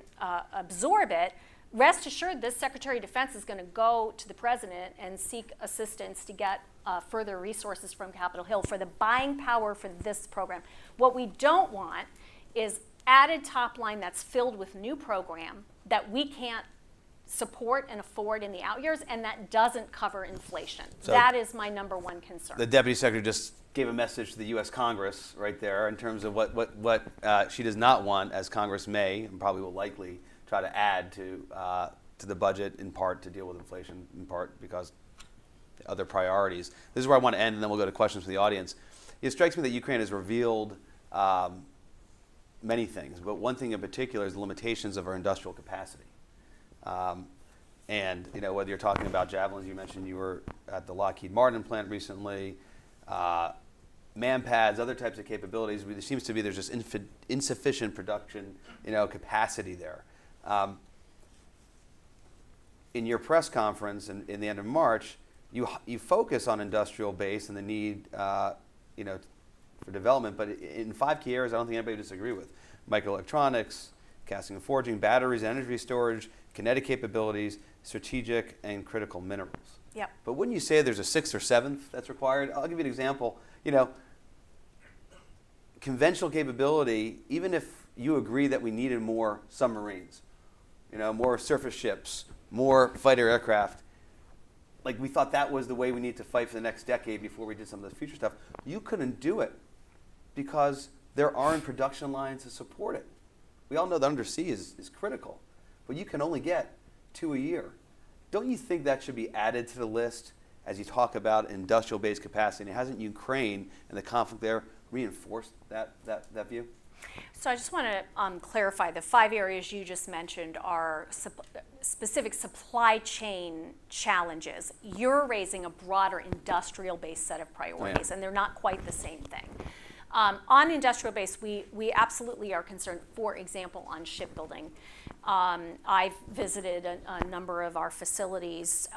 absorb it, rest assured this Secretary of Defense is going to go to the President and seek assistance to get further resources from Capitol Hill for the buying power for this program. What we don't want is added top line that's filled with new program that we can't support and afford in the out years, and that doesn't cover inflation. So that is my number one concern. The Deputy Secretary just gave a message to the U.S. Congress right there in terms of what she does not want, as Congress may and probably will likely try to add to the budget, in part to deal with inflation, in part because other priorities. This is where I want to end, and then we'll go to questions from the audience. It strikes me that Ukraine has revealed many things, but one thing in particular is the limitations of our industrial capacity. And whether you're talking about javelins, you mentioned you were at the Lockheed Martin plant recently, man-pads, other types of capabilities. There seems to be there's just insufficient production, capacity there. In your press conference in the end of March, you focus on industrial base and the need, for development, but in 5 key areas, I don't think anybody would disagree with: microelectronics, casting and forging, batteries, energy storage, kinetic capabilities, strategic and critical minerals. Yep. But wouldn't you say there's a 6th or 7th that's required? I'll give you an example. Conventional capability, even if you agree that we needed more submarines, more surface ships, more fighter aircraft, like we thought that was the way we need to fight for the next decade before we did some of the future stuff, you couldn't do it because there aren't production lines to support it. We all know that undersea is critical, but you can only get 2 a year. Don't you think that should be added to the list as you talk about industrial-based capacity? And hasn't Ukraine and the conflict there reinforced that view? So I just want to clarify, the 5 areas you just mentioned are specific supply chain challenges. You're raising a broader industrial-based set of priorities, and they're not quite the same thing. On industrial base, we absolutely are concerned, for example, on shipbuilding. I've visited a number of our facilities,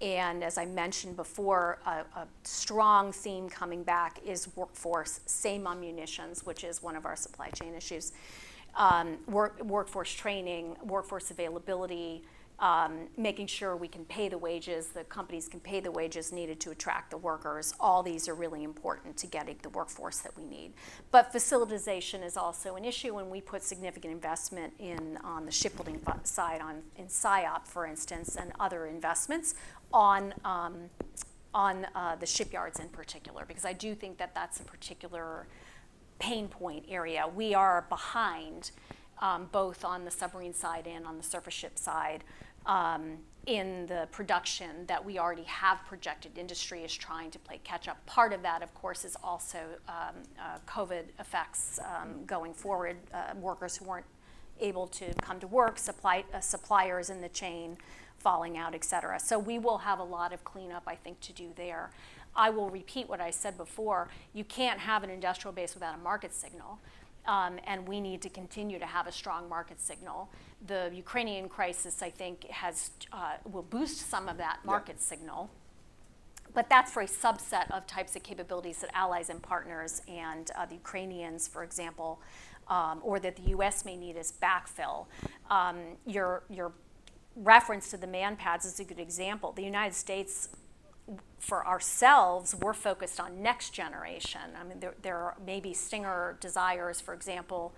and as I mentioned before, a strong theme coming back is workforce, same on munitions, which is one of our supply chain issues, workforce training, workforce availability, making sure we can pay the wages, the companies can pay the wages needed to attract the workers. All these are really important to getting the workforce that we need. But facilitization is also an issue, and we put significant investment on the shipbuilding side, in SIOP, for instance, and other investments on the shipyards in particular, because I do think that that's a particular pain point area. We are behind both on the submarine side and on the surface ship side in the production that we already have projected. Industry is trying to play catch up. Part of that, of course, is also COVID effects going forward, workers who weren't able to come to work, suppliers in the chain falling out, et cetera. So we will have a lot of cleanup, I think, to do there. I will repeat what I said before. You can't have an industrial base without a market signal. And we need to continue to have a strong market signal. The Ukrainian crisis, I think, will boost some of that market signal. But that's for a subset of types of capabilities that allies and partners and the Ukrainians, for example, or that the U.S. may need as backfill. Your reference to the man-pads is a good example. The United States, for ourselves, we're focused on next generation. I mean, there are maybe Stinger desires, for example,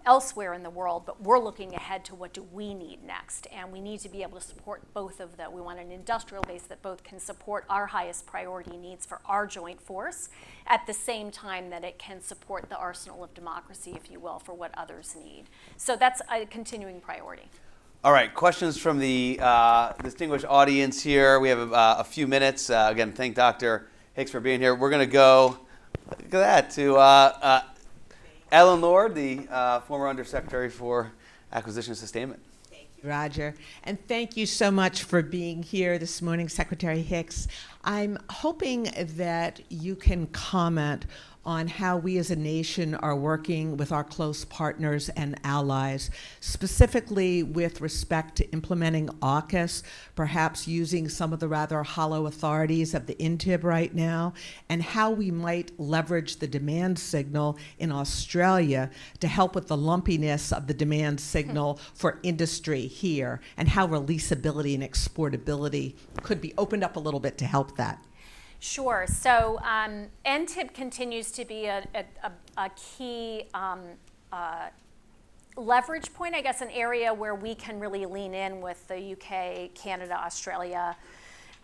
elsewhere in the world, but we're looking ahead to what do we need next, and we need to be able to support both of them. We want an industrial base that both can support our highest priority needs for our joint force at the same time that it can support the arsenal of democracy, if you will, for what others need. So that's a continuing priority. All right, questions from the distinguished audience here. We have a few minutes. Again, thank Dr. Hicks for being here. We're going to go, look at that, to Ellen Lord, the former Undersecretary for Acquisition and Sustainment. Thank you, Roger. And thank you so much for being here this morning, Secretary Hicks. I'm hoping that you can comment on how we as a nation are working with our close partners and allies, specifically with respect to implementing AUKUS, perhaps using some of the rather hollow authorities of the INTIB right now, and how we might leverage the demand signal in Australia to help with the lumpiness of the demand signal for industry here, and how releasability and exportability could be opened up a little bit to help that. Sure. So NTIP continues to be a key leverage point, I guess, an area where we can really lean in with the UK, Canada, Australia.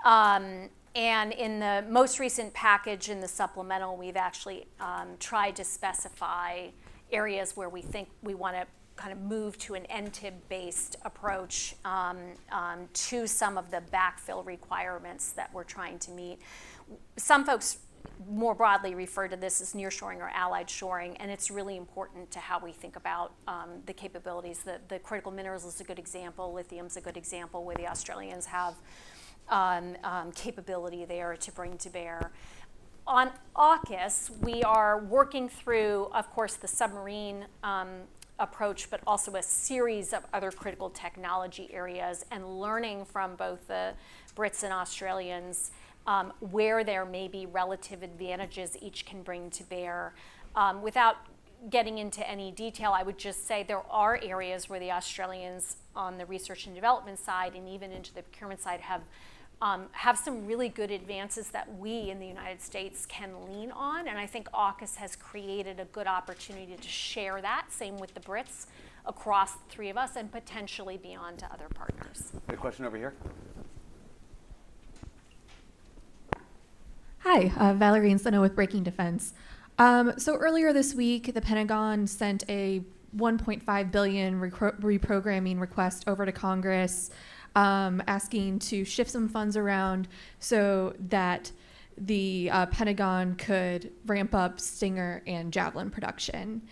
And in the most recent package in the supplemental, we've actually tried to specify areas where we think we want to kind of move to an NTIB-based approach to some of the backfill requirements that we're trying to meet. Some folks more broadly refer to this as nearshoring or allied shoring, and it's really important to how we think about the capabilities. The critical minerals is a good example, lithium's a good example, where the Australians have capability there to bring to bear. On AUKUS, we are working through, of course, the submarine approach, but also a series of other critical technology areas, and learning from both the Brits and Australians where there may be relative advantages each can bring to bear. Without getting into any detail, I would just say there are areas where the Australians on the research and development side and even into the procurement side have some really good advances that we in the United States can lean on, and I think AUKUS has created a good opportunity to share that, same with the Brits, across the three of us and potentially beyond to other partners. A question over here. Hi, Valerie Insano with Breaking Defense. So earlier this week, the Pentagon sent a $1.5 billion reprogramming request over to Congress, asking to shift some funds around so that the Pentagon could ramp up Stinger and Javelin production.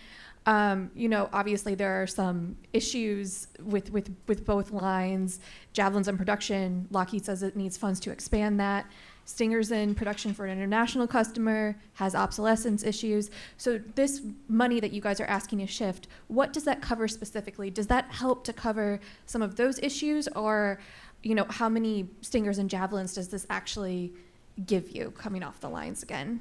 Obviously there are some issues with both lines. Javelin's in production. Lockheed says it needs funds to expand that. Stinger's in production for an international customer, has obsolescence issues. So this money that you guys are asking to shift, what does that cover specifically? Does that help to cover some of those issues, or, how many Stingers and Javelins does this actually give you coming off the lines again?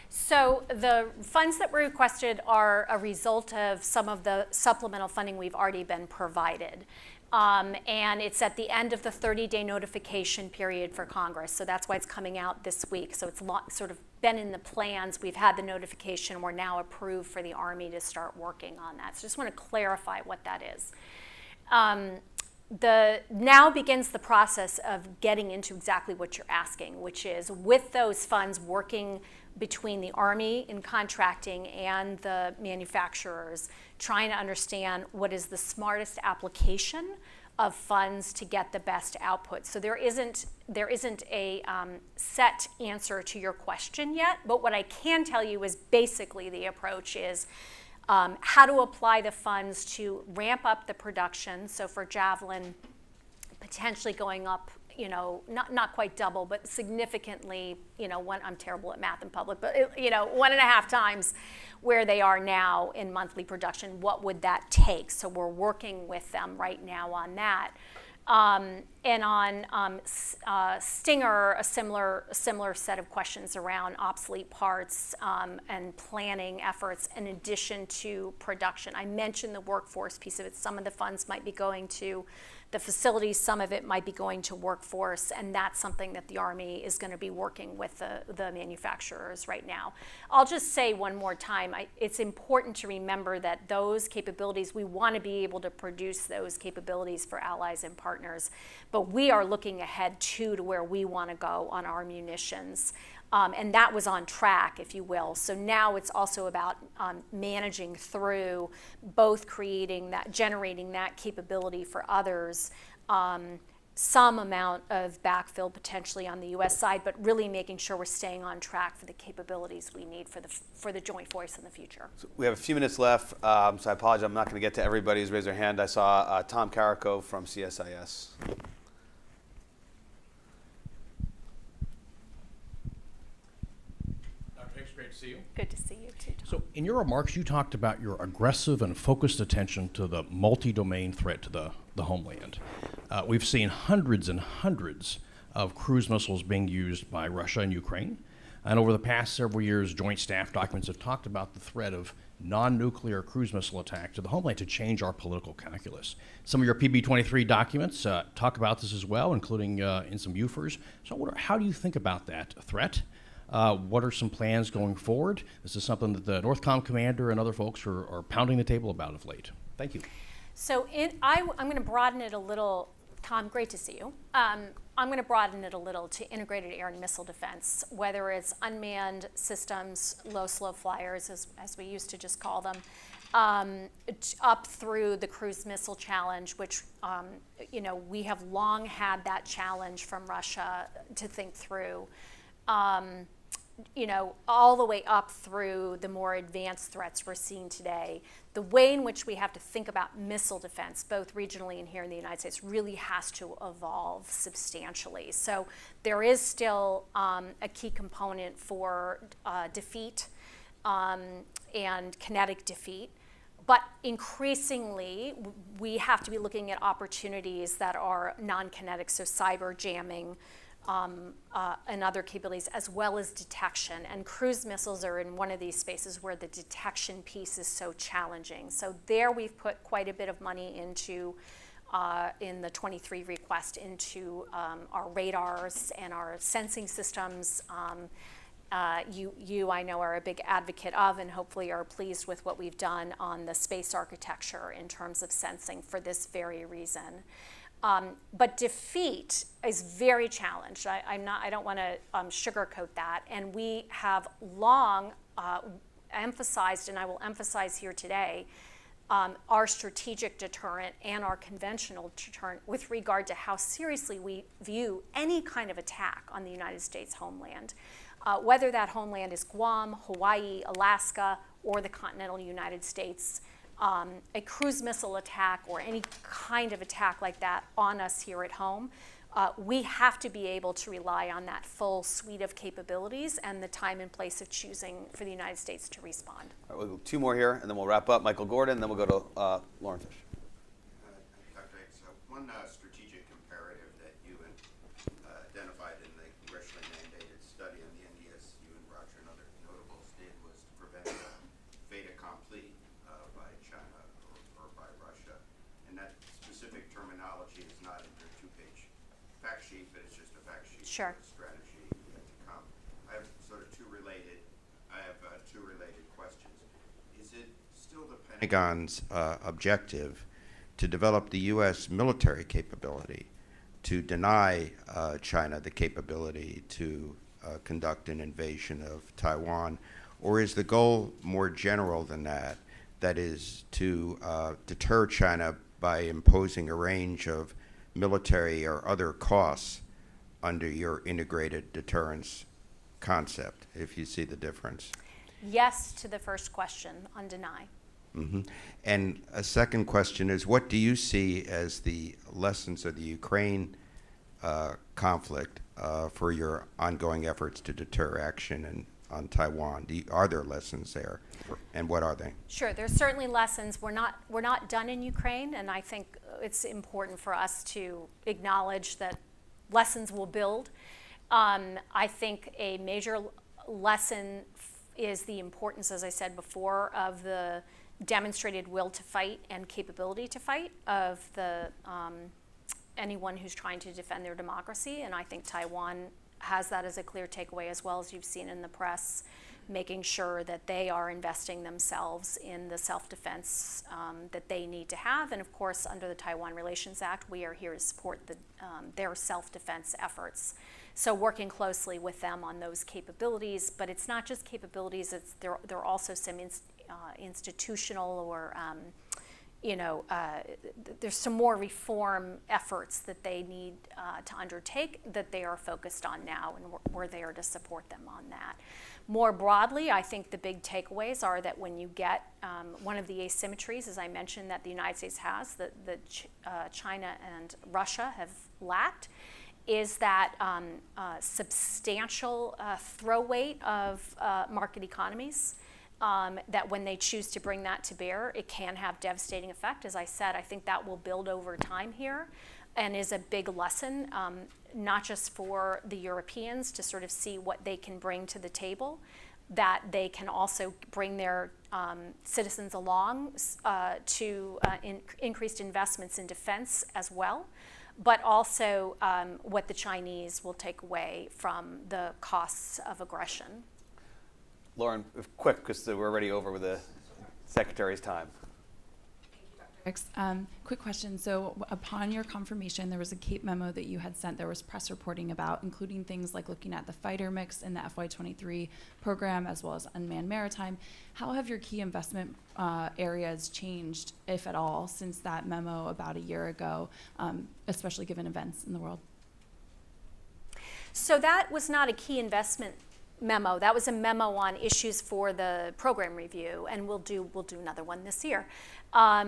So the funds that were requested are a result of some of the supplemental funding we've already been provided. And it's at the end of the 30-day notification period for Congress, so that's why it's coming out this week. So it's sort of been in the plans. We've had the notification. We're now approved for the Army to start working on that. So just want to clarify what that is. Now begins the process of getting into exactly what you're asking, which is with those funds working between the Army in contracting and the manufacturers, trying to understand what is the smartest application of funds to get the best output. So there isn't a set answer to your question yet, but what I can tell you is basically the approach is how to apply the funds to ramp up the production. So for Javelin, potentially going up, not quite double, but significantly, I'm terrible at math in public, but 1.5 times where they are now in monthly production. What would that take? So we're working with them right now on that. And on Stinger, a similar set of questions around obsolete parts and planning efforts in addition to production. I mentioned the workforce piece of it. Some of the funds might be going to the facilities, some of it might be going to workforce, and that's something that the Army is going to be working with the manufacturers right now. I'll just say one more time, it's important to remember that those capabilities, we want to be able to produce those capabilities for allies and partners, but we are looking ahead too to where we want to go on our munitions. And that was on track, if you will. So now it's also about managing through both creating that, generating that capability for others, some amount of backfill potentially on the U.S. side, but really making sure we're staying on track for the capabilities we need for the joint force in the future. So we have a few minutes left, so I apologize. I'm not going to get to everybody who's raised their hand. I saw Tom Carrico from CSIS. Great to see you. Good to see you too, Tom. So in your remarks, you talked about your aggressive and focused attention to the multi-domain threat to the homeland. We've seen hundreds and hundreds of cruise missiles being used by Russia and Ukraine. And over the past several years, joint staff documents have talked about the threat of non-nuclear cruise missile attack to the homeland to change our political calculus. Some of your PB23 documents talk about this as well, including in some UFERs. So I wonder, how do you think about that threat? What are some plans going forward? This is something that the Northcom commander and other folks are pounding the table about of late. Thank you. So I'm going to broaden it a little. Tom, great to see you. I'm going to broaden it a little to integrated air and missile defense, whether it's unmanned systems, low, slow flyers, as we used to just call them, up through the cruise missile challenge, which, we have long had that challenge from Russia to think through. All the way up through the more advanced threats we're seeing today. The way in which we have to think about missile defense, both regionally and here in the United States, really has to evolve substantially. So there is still a key component for defeat and kinetic defeat. But increasingly, we have to be looking at opportunities that are non-kinetic, so cyber jamming, and other capabilities, as well as detection. And cruise missiles are in one of these spaces where the detection piece is so challenging. So there we've put quite a bit of money into, in the 23 request, into our radars and our sensing systems. You, I know, are a big advocate of and hopefully are pleased with what we've done on the space architecture in terms of sensing for this very reason. But defeat is very challenged. I don't want to sugarcoat that. And we have long emphasized, and I will emphasize here today, our strategic deterrent and our conventional deterrent with regard to how seriously we view any kind of attack on the United States homeland, whether that homeland is Guam, Hawaii, Alaska, or the continental United States. A cruise missile attack or any kind of attack like that on us here at home, we have to be able to rely on that full suite of capabilities and the time and place of choosing for the United States to respond. All right, we'll go two more here, and then we'll wrap up. Michael Gordon, and then we'll go to Lauren Fish. Dr. Hicks, one strategic imperative that you identified in the congressionally mandated study on the NDSU and Roger and other notables did was to prevent fait accompli by China or by Russia. And that specific terminology is not in your two-page fact sheet, but it's just a fact sheet. Sure. Strategy yet to come. I have two related questions. Is it still the Pentagon's objective to develop the U.S. military capability to deny China the capability to conduct an invasion of Taiwan? Or is the goal more general than that, that is to deter China by imposing a range of military or other costs under your integrated deterrence concept, if you see the difference? Yes to the first question on deny. Mm-hmm. And a second question is, what do you see as the lessons of the Ukraine conflict for your ongoing efforts to deter action on Taiwan? Are there lessons there, and what are they? Sure, there's certainly lessons. We're not done in Ukraine, and I think it's important for us to acknowledge that lessons will build. I think a major lesson is the importance, as I said before, of the demonstrated will to fight and capability to fight of anyone who's trying to defend their democracy. And I think Taiwan has that as a clear takeaway, as well as you've seen in the press, making sure that they are investing themselves in the self-defense that they need to have. And of course, under the Taiwan Relations Act, we are here to support their self-defense efforts. So working closely with them on those capabilities, but it's not just capabilities, there are also some institutional or there's some more reform efforts that they need to undertake that they are focused on now, and we're there to support them on that. More broadly, I think the big takeaways are that when you get one of the asymmetries, as I mentioned, that the United States has, that China and Russia have lacked, is that substantial throw weight of market economies. That when they choose to bring that to bear, it can have devastating effect. As I said, I think that will build over time here and is a big lesson, not just for the Europeans to sort of see what they can bring to the table, that they can also bring their citizens along to increased investments in defense as well, but also what the Chinese will take away from the costs of aggression. Lauren, quick, because we're already over with the Secretary's time. Quick question. So upon your confirmation, there was a CAPE memo that you had sent. There was press reporting about, including things like looking at the fighter mix in the FY23 program, as well as unmanned maritime. How have your key investment areas changed, if at all, since that memo about a year ago, especially given events in the world? So that was not a key investment memo. That was a memo on issues for the program review, and we'll do another one this year.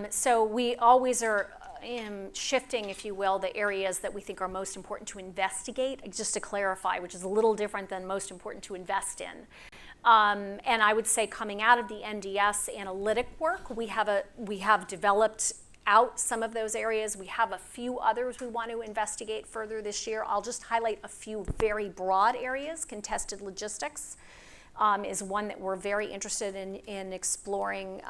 So we always are shifting, if you will, the areas that we think are most important to investigate, just to clarify, which is a little different than most important to invest in. And I would say coming out of the NDS analytic work, we have developed out some of those areas. We have a few others we want to investigate further this year. I'll just highlight a few very broad areas. Contested logistics is one that we're very interested in exploring,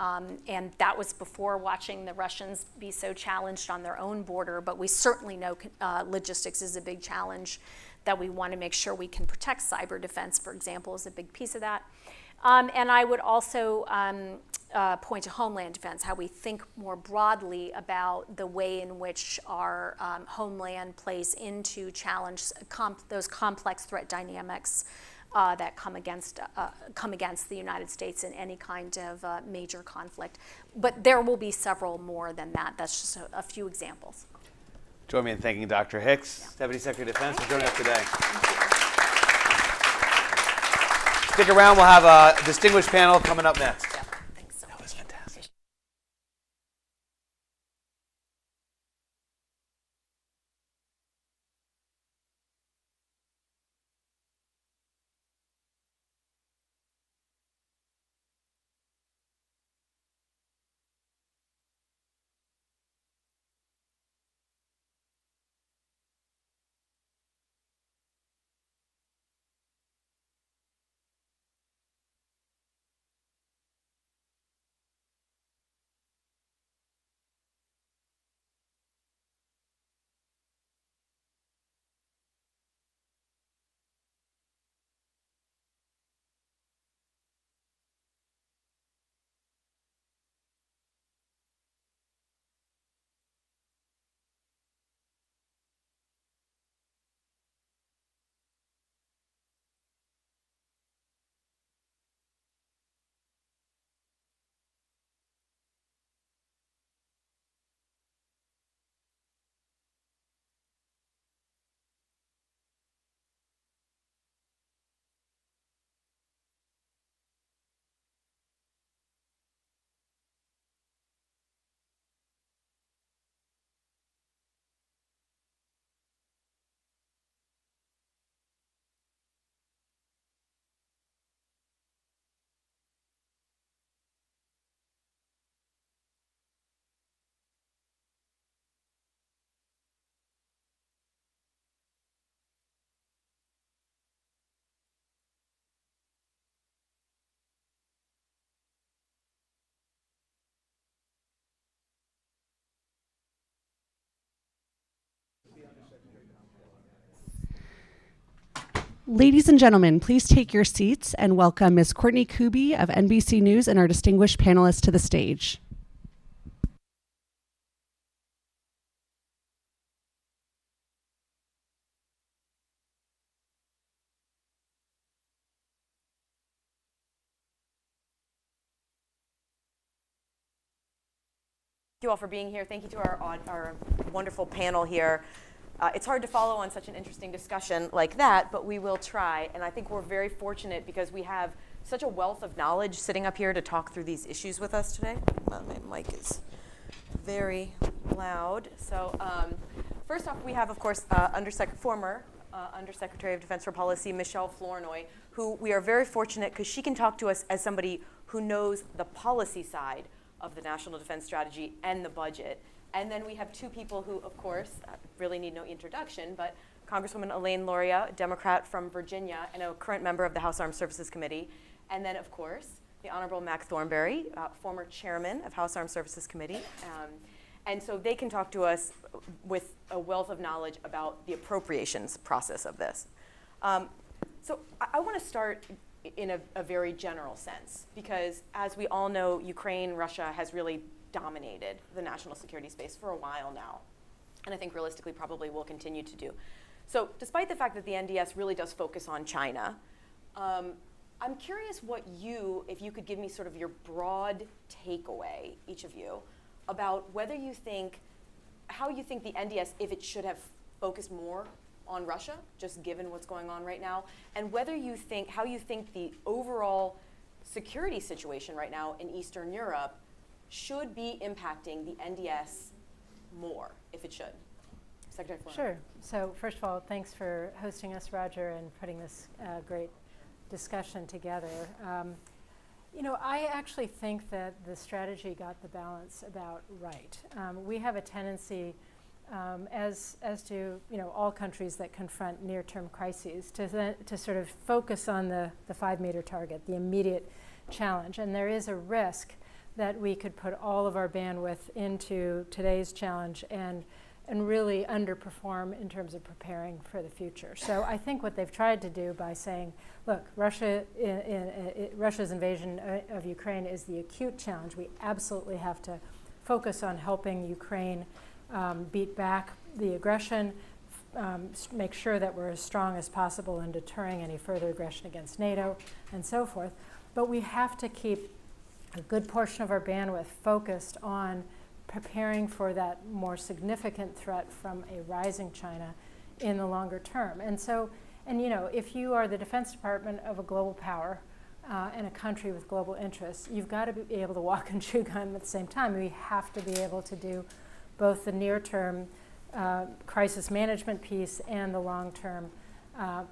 and that was before watching the Russians be so challenged on their own border, but we certainly know logistics is a big challenge that we want to make sure we can protect. Cyber defense, for example, is a big piece of that. And I would also point to homeland defense, how we think more broadly about the way in which our homeland plays into challenge those complex threat dynamics that come against the United States in any kind of major conflict. But there will be several more than that. That's just a few examples. Join me in thanking Dr. Hicks, Deputy Secretary of Defense, for joining us today. Stick around, we'll have a distinguished panel coming up next. Yeah, thanks so much. That was fantastic. Ladies and gentlemen, please take your seats and welcome Ms. Courtney Kuby of NBC News and our distinguished panelists to the stage. Thank you all for being here. Thank you to our wonderful panel here. It's hard to follow on such an interesting discussion like that, but we will try. And I think we're very fortunate because we have such a wealth of knowledge sitting up here to talk through these issues with us today. My mic is very loud. So first off, we have, of course, former Undersecretary of Defense for Policy, Michèle Flournoy, who we are very fortunate because she can talk to us as somebody who knows the policy side of the National Defense Strategy and the budget. And then we have two people who, of course, really need no introduction, but Congresswoman Elaine Luria, a Democrat from Virginia and a current member of the House Armed Services Committee. And then, of course, the Honorable Mac Thornberry, former chairman of House Armed Services Committee. And so they can talk to us with a wealth of knowledge about the appropriations process of this. So I want to start in a very general sense, because as we all know, Ukraine, Russia has really dominated the national security space for a while now. And I think realistically probably will continue to do. So despite the fact that the NDS really does focus on China, I'm curious if you could give me sort of your broad takeaway, each of you, about whether you think, how you think the NDS, if it should have focused more on Russia, just given what's going on right now, and whether you think, how you think the overall security situation right now in Eastern Europe should be impacting the NDS more, if it should. Secretary Flournoy. Sure. So first of all, thanks for hosting us, Roger, and putting this great discussion together. I actually think that the strategy got the balance about right. We have a tendency, as do all countries that confront near-term crises, to sort of focus on the 5-meter target, the immediate challenge, and there is a risk that we could put all of our bandwidth into today's challenge and really underperform in terms of preparing for the future. So I think what they've tried to do by saying, look, Russia's invasion of Ukraine is the acute challenge. We absolutely have to focus on helping Ukraine beat back the aggression, make sure that we're as strong as possible in deterring any further aggression against NATO and so forth. But we have to keep a good portion of our bandwidth focused on preparing for that more significant threat from a rising China in the longer term. And so, if you are the Defense Department of a global power and a country with global interests, you've got to be able to walk and chew gum at the same time. We have to be able to do both the near-term crisis management piece and the long-term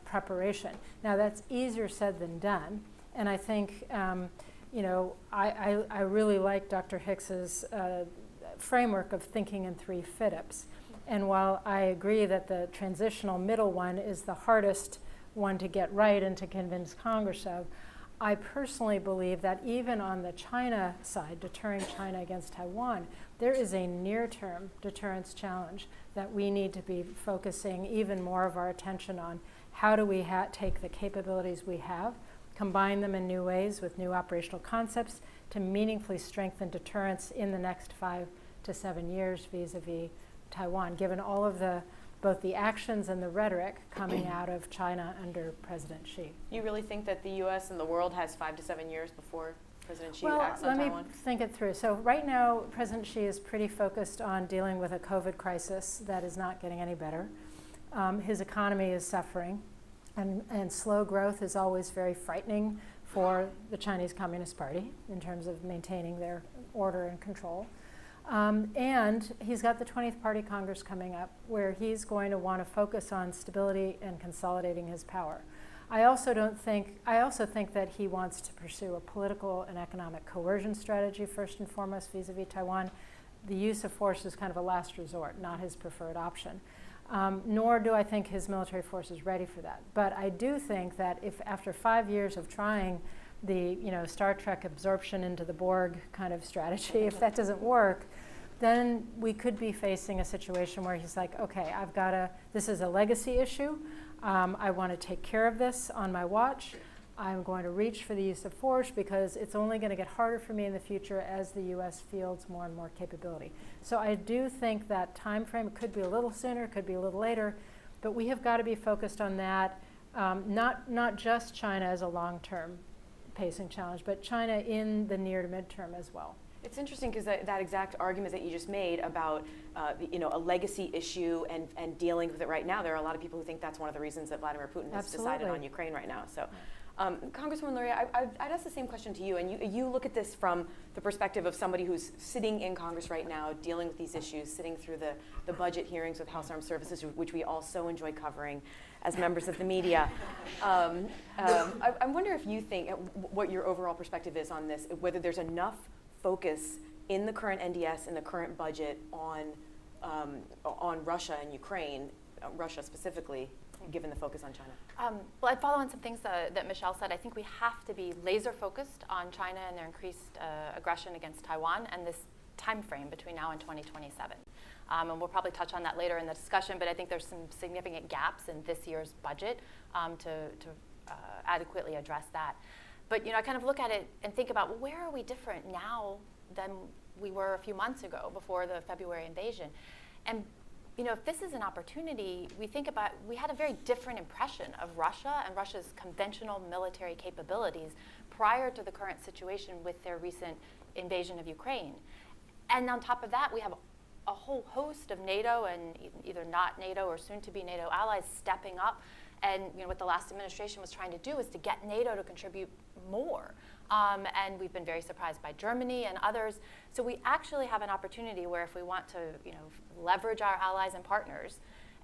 preparation. Now, that's easier said than done, and I think I really like Dr. Hicks's framework of thinking in 3 FIDIPs. And while I agree that the transitional middle one is the hardest one to get right and to convince Congress of, I personally believe that even on the China side, deterring China against Taiwan, there is a near-term deterrence challenge that we need to be focusing even more of our attention on. How do we take the capabilities we have, combine them in new ways with new operational concepts to meaningfully strengthen deterrence in the next 5 to 7 years vis-a-vis Taiwan, given all of both the actions and the rhetoric coming out of China under President Xi. You really think that the U.S. and the world has 5 to 7 years before President Xi acts on Taiwan? Let me think it through. So right now, President Xi is pretty focused on dealing with a COVID crisis that is not getting any better. His economy is suffering. And slow growth is always very frightening for the Chinese Communist Party in terms of maintaining their order and control. And he's got the 20th Party Congress coming up, where he's going to want to focus on stability and consolidating his power. I also think that he wants to pursue a political and economic coercion strategy first and foremost vis-a-vis Taiwan. The use of force is kind of a last resort, not his preferred option. Nor do I think his military force is ready for that. But I do think that if after 5 years of trying the Star Trek absorption into the Borg kind of strategy, if that doesn't work, then we could be facing a situation where he's like, okay, this is a legacy issue. I want to take care of this on my watch. I'm going to reach for the use of force because it's only going to get harder for me in the future as the U.S. fields more and more capability. So I do think that time frame could be a little sooner, could be a little later, but we have got to be focused on that, not just China as a long-term pacing challenge, but China in the near to midterm as well. It's interesting because that exact argument that you just made about a legacy issue and dealing with it right now, there are a lot of people who think that's one of the reasons that Vladimir Putin has decided on Ukraine right now. So, Congresswoman Luria, I'd ask the same question to you, and you look at this from the perspective of somebody who's sitting in Congress right now, dealing with these issues, sitting through the budget hearings with House Armed Services, which we all so enjoy covering as members of the media. I wonder if you think what your overall perspective is on this, whether there's enough focus in the current NDS and the current budget on Russia and Ukraine, Russia specifically, given the focus on China. Well, I'd follow on some things that Michèle said. I think we have to be laser focused on China and their increased aggression against Taiwan and this time frame between now and 2027. And we'll probably touch on that later in the discussion, but I think there's some significant gaps in this year's budget to adequately address that. But I kind of look at it and think about, well, where are we different now than we were a few months ago before the February invasion? And if this is an opportunity, we had a very different impression of Russia and Russia's conventional military capabilities prior to the current situation with their recent invasion of Ukraine. And on top of that, we have a whole host of NATO and either not NATO or soon-to-be NATO allies stepping up. And what the last administration was trying to do is to get NATO to contribute more. And we've been very surprised by Germany and others. So we actually have an opportunity where if we want to leverage our allies and partners,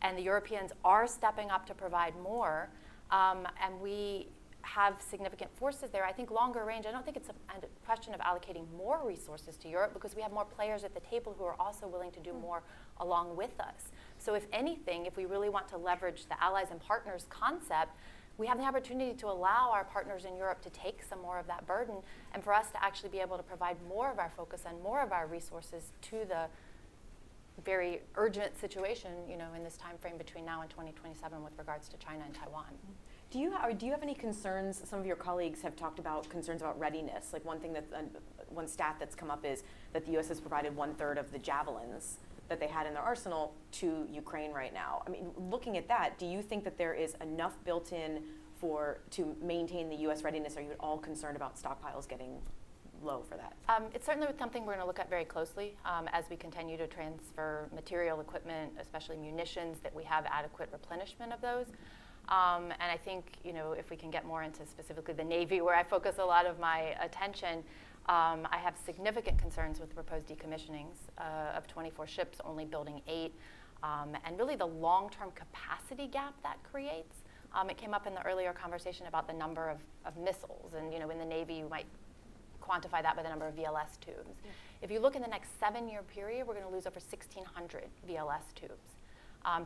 and the Europeans are stepping up to provide more, and we have significant forces there, I think longer range, I don't think it's a question of allocating more resources to Europe because we have more players at the table who are also willing to do more along with us. So if anything, if we really want to leverage the allies and partners concept, we have the opportunity to allow our partners in Europe to take some more of that burden and for us to actually be able to provide more of our focus and more of our resources to the very urgent situation, in this time frame between now and 2027 with regards to China and Taiwan. Do you have any concerns? Some of your colleagues have talked about concerns about readiness. Like one stat that's come up is that the U.S. has provided 1/3 of the javelins that they had in their arsenal to Ukraine right now. I mean, looking at that, do you think that there is enough built in to maintain the U.S. readiness? Are you at all concerned about stockpiles getting low for that? It's certainly something we're going to look at very closely as we continue to transfer material, equipment, especially munitions, that we have adequate replenishment of those. And I think, if we can get more into specifically the Navy, where I focus a lot of my attention, I have significant concerns with the proposed decommissionings of 24 ships, only building 8, and really the long-term capacity gap that creates. It came up in the earlier conversation about the number of missiles, and in the Navy you might quantify that by the number of VLS tubes. Yeah. If you look in the next 7-year period, we're going to lose over 1,600 VLS tubes.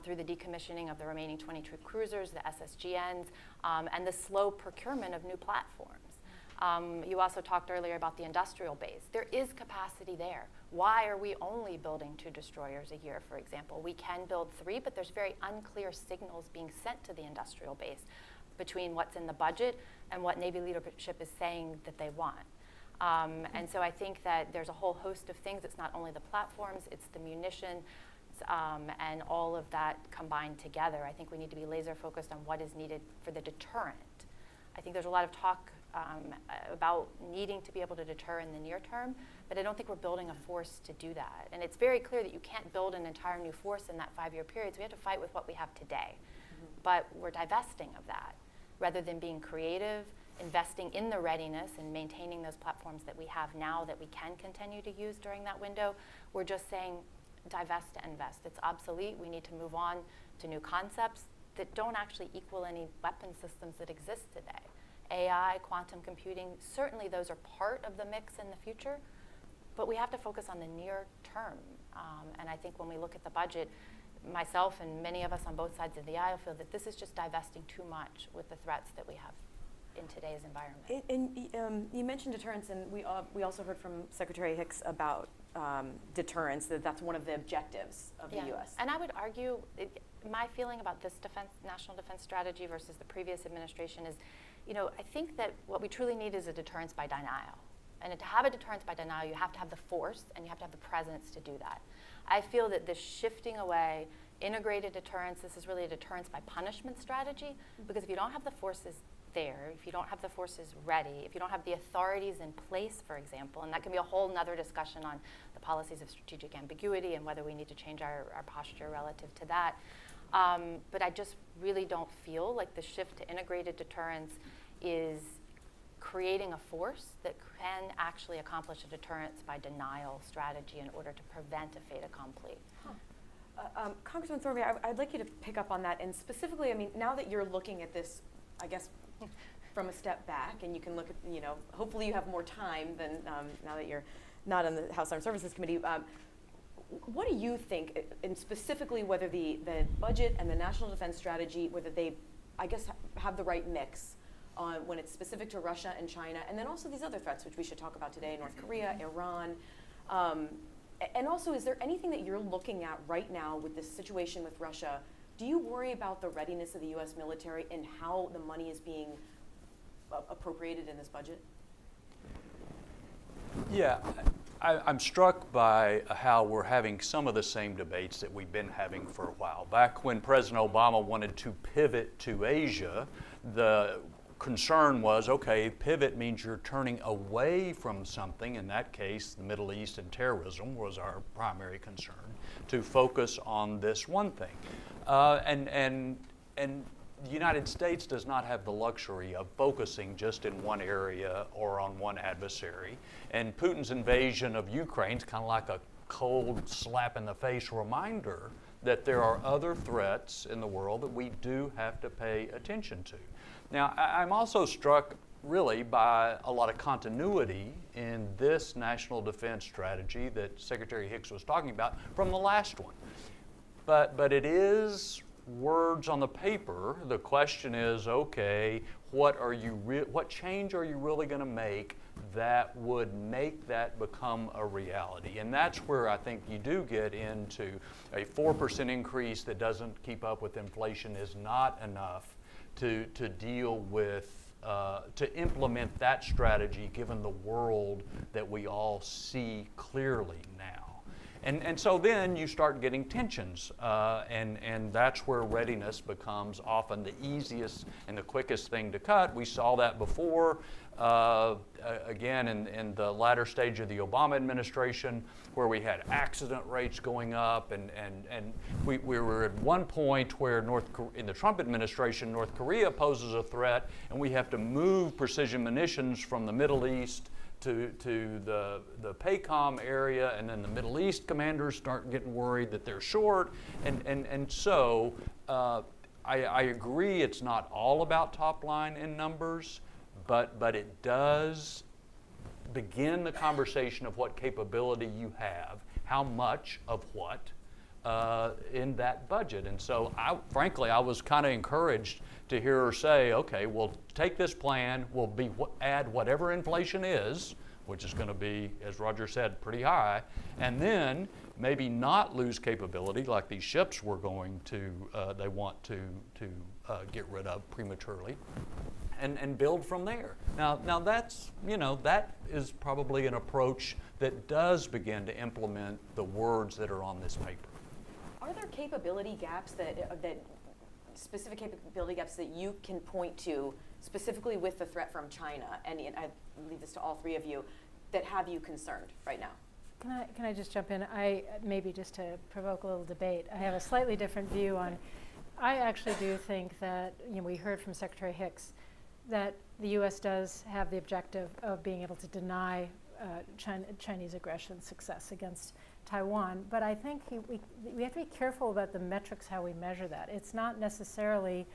Through the decommissioning of the remaining 22 cruisers, the SSGNs, and the slow procurement of new platforms. You also talked earlier about the industrial base. There is capacity there. Why are we only building 2 destroyers a year, for example? We can build 3, but there's very unclear signals being sent to the industrial base between what's in the budget and what Navy leadership is saying that they want. And so I think that there's a whole host of things. It's not only the platforms, it's the munition, and all of that combined together. I think we need to be laser focused on what is needed for the deterrent. I think there's a lot of talk about needing to be able to deter in the near term, but I don't think we're building a force to do that. And it's very clear that you can't build an entire new force in that 5-year period, so we have to fight with what we have today. But we're divesting of that. Rather than being creative, investing in the readiness and maintaining those platforms that we have now that we can continue to use during that window, we're just saying divest to invest. It's obsolete. We need to move on to new concepts that don't actually equal any weapon systems that exist today. AI, quantum computing, certainly those are part of the mix in the future, but we have to focus on the near term. And I think when we look at the budget, myself and many of us on both sides of the aisle feel that this is just divesting too much with the threats that we have in today's environment. And you mentioned deterrence, and we also heard from Secretary Hicks about deterrence, that's one of the objectives of the U.S. And I would argue, my feeling about this national defense strategy versus the previous administration is, I think that what we truly need is a deterrence by denial. And to have a deterrence by denial, you have to have the force and you have to have the presence to do that. I feel that this shifting away, integrated deterrence, this is really a deterrence by punishment strategy, because if you don't have the forces there, if you don't have the forces ready, if you don't have the authorities in place, for example, and that can be a whole nother discussion on the policies of strategic ambiguity and whether we need to change our posture relative to that. But I just really don't feel like the shift to integrated deterrence is creating a force that can actually accomplish a deterrence by denial strategy in order to prevent a fait accompli. Congressman Thornberry, I'd like you to pick up on that, and specifically, now that you're looking at this, I guess, from a step back, and you can look at, hopefully you have more time than now that you're not on the House Armed Services Committee. What do you think, and specifically whether the budget and the national defense strategy, whether they, I guess, have the right mix on when it's specific to Russia and China, and then also these other threats, which we should talk about today, North Korea, Iran. And also, is there anything that you're looking at right now with this situation with Russia? Do you worry about the readiness of the U.S. military and how the money is being appropriated in this budget? Yeah, I'm struck by how we're having some of the same debates that we've been having for a while. Back when President Obama wanted to pivot to Asia, the concern was, okay, pivot means you're turning away from something. In that case, the Middle East and terrorism was our primary concern, to focus on this one thing. And the United States does not have the luxury of focusing just in one area or on one adversary. And Putin's invasion of Ukraine is kind of like a cold slap in the face reminder that there are other threats in the world that we do have to pay attention to. Now, I'm also struck really by a lot of continuity in this national defense strategy that Secretary Hicks was talking about from the last one. But it is words on the paper. The question is, okay, what change are you really going to make that would make that become a reality? And that's where I think you do get into a 4% increase that doesn't keep up with inflation is not enough to deal with, to implement that strategy given the world that we all see clearly now. And so then you start getting tensions, and that's where readiness becomes often the easiest and the quickest thing to cut. We saw that before, again, in the latter stage of the Obama administration, where we had accident rates going up, and we were at one point where in the Trump administration, North Korea poses a threat, and we have to move precision munitions from the Middle East to the PACOM area, and then the Middle East commanders start getting worried that they're short. And so I agree it's not all about top line in numbers, but it does begin the conversation of what capability you have, how much of what in that budget. And so frankly, I was kind of encouraged to hear her say, okay, we'll take this plan, we'll add whatever inflation is, which is going to be, as Roger said, pretty high, and then maybe not lose capability like these ships we're going to, they want to get rid of prematurely, and build from there. Now that's, that is probably an approach that does begin to implement the words that are on this paper. Are there capability gaps specific capability gaps that you can point to, specifically with the threat from China, and I leave this to all three of you, that have you concerned right now? Can I just jump in? Maybe just to provoke a little debate, I have a slightly different view on. I actually do think that we heard from Secretary Hicks that the U.S. does have the objective of being able to deny Chinese aggression success against Taiwan, but I think we have to be careful about the metrics, how we measure that. It's not necessarily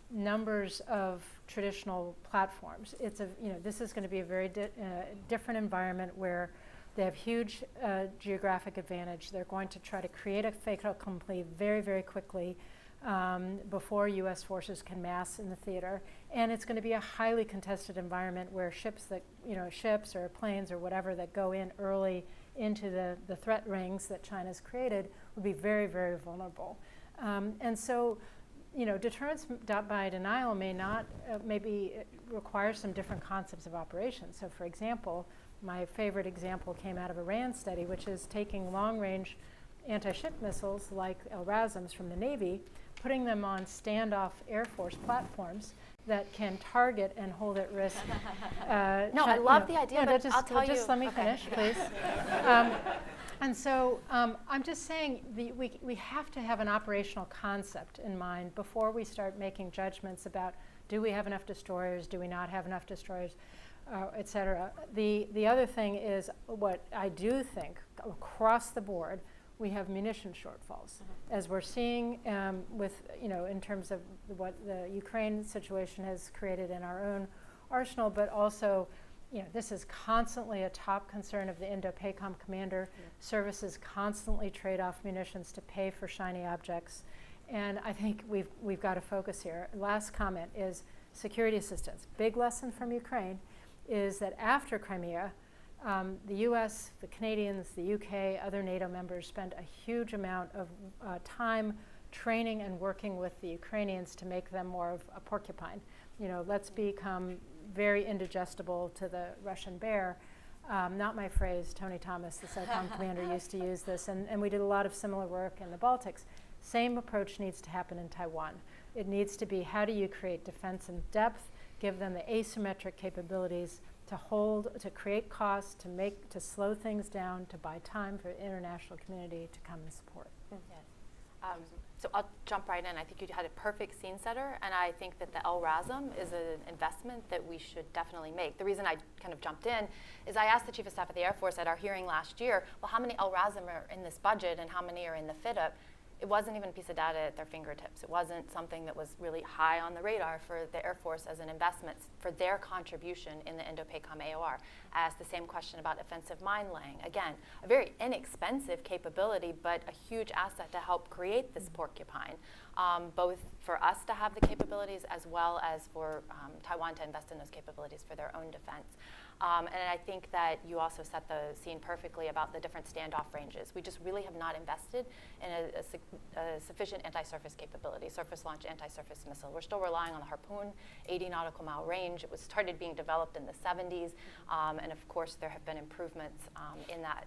numbers of traditional platforms. It's this is going to be a very different environment where they have huge geographic advantage. They're going to try to create a fait accompli very, very quickly before U.S. forces can mass in the theater, and it's going to be a highly contested environment where ships or planes or whatever that go in early into the threat rings that China's created would be very, very vulnerable. And so, deterrence by denial may not, maybe require some different concepts of operation. So for example, my favorite example came out of a RAND study, which is taking long-range anti-ship missiles like LRASMs from the Navy, putting them on standoff Air Force platforms that can target and hold at risk. No, I love the idea, but I'll tell you. Just let me finish, please. And so I'm just saying we have to have an operational concept in mind before we start making judgments about, do we have enough destroyers, do we not have enough destroyers, et cetera. The other thing is, what I do think across the board, we have munition shortfalls, as we're seeing with, in terms of what the Ukraine situation has created in our own arsenal, but also, this is constantly a top concern of the Indo-PACOM commander. Services constantly trade off munitions to pay for shiny objects. And I think we've got to focus here. Last comment is security assistance. Big lesson from Ukraine is that after Crimea, the US, the Canadians, the UK, other NATO members spent a huge amount of time training and working with the Ukrainians to make them more of a porcupine. Let's become very indigestible to the Russian bear. Not my phrase, Tony Thomas, the SOCOM commander, used to use this, and we did a lot of similar work in the Baltics. Same approach needs to happen in Taiwan. It needs to be, how do you create defense in depth, give them the asymmetric capabilities to hold, to create costs, to slow things down, to buy time for the international community to come and support. Yes. So I'll jump right in. I think you had a perfect scene setter, and I think that the LRASM is an investment that we should definitely make. The reason I kind of jumped in is I asked the Chief of Staff of the Air Force at our hearing last year, well, how many LRASM are in this budget and how many are in the FIDUP? It wasn't even a piece of data at their fingertips. It wasn't something that was really high on the radar for the Air Force as an investment for their contribution in the Indo-PACOM AOR. I asked the same question about offensive mine laying. Again, a very inexpensive capability, but a huge asset to help create this porcupine, both for us to have the capabilities as well as for Taiwan to invest in those capabilities for their own defense. And I think that you also set the scene perfectly about the different standoff ranges. We just really have not invested in a sufficient anti-surface capability, surface launch anti-surface missile. We're still relying on the Harpoon 80 nautical mile range. It was started being developed in the 70s, and of course there have been improvements in that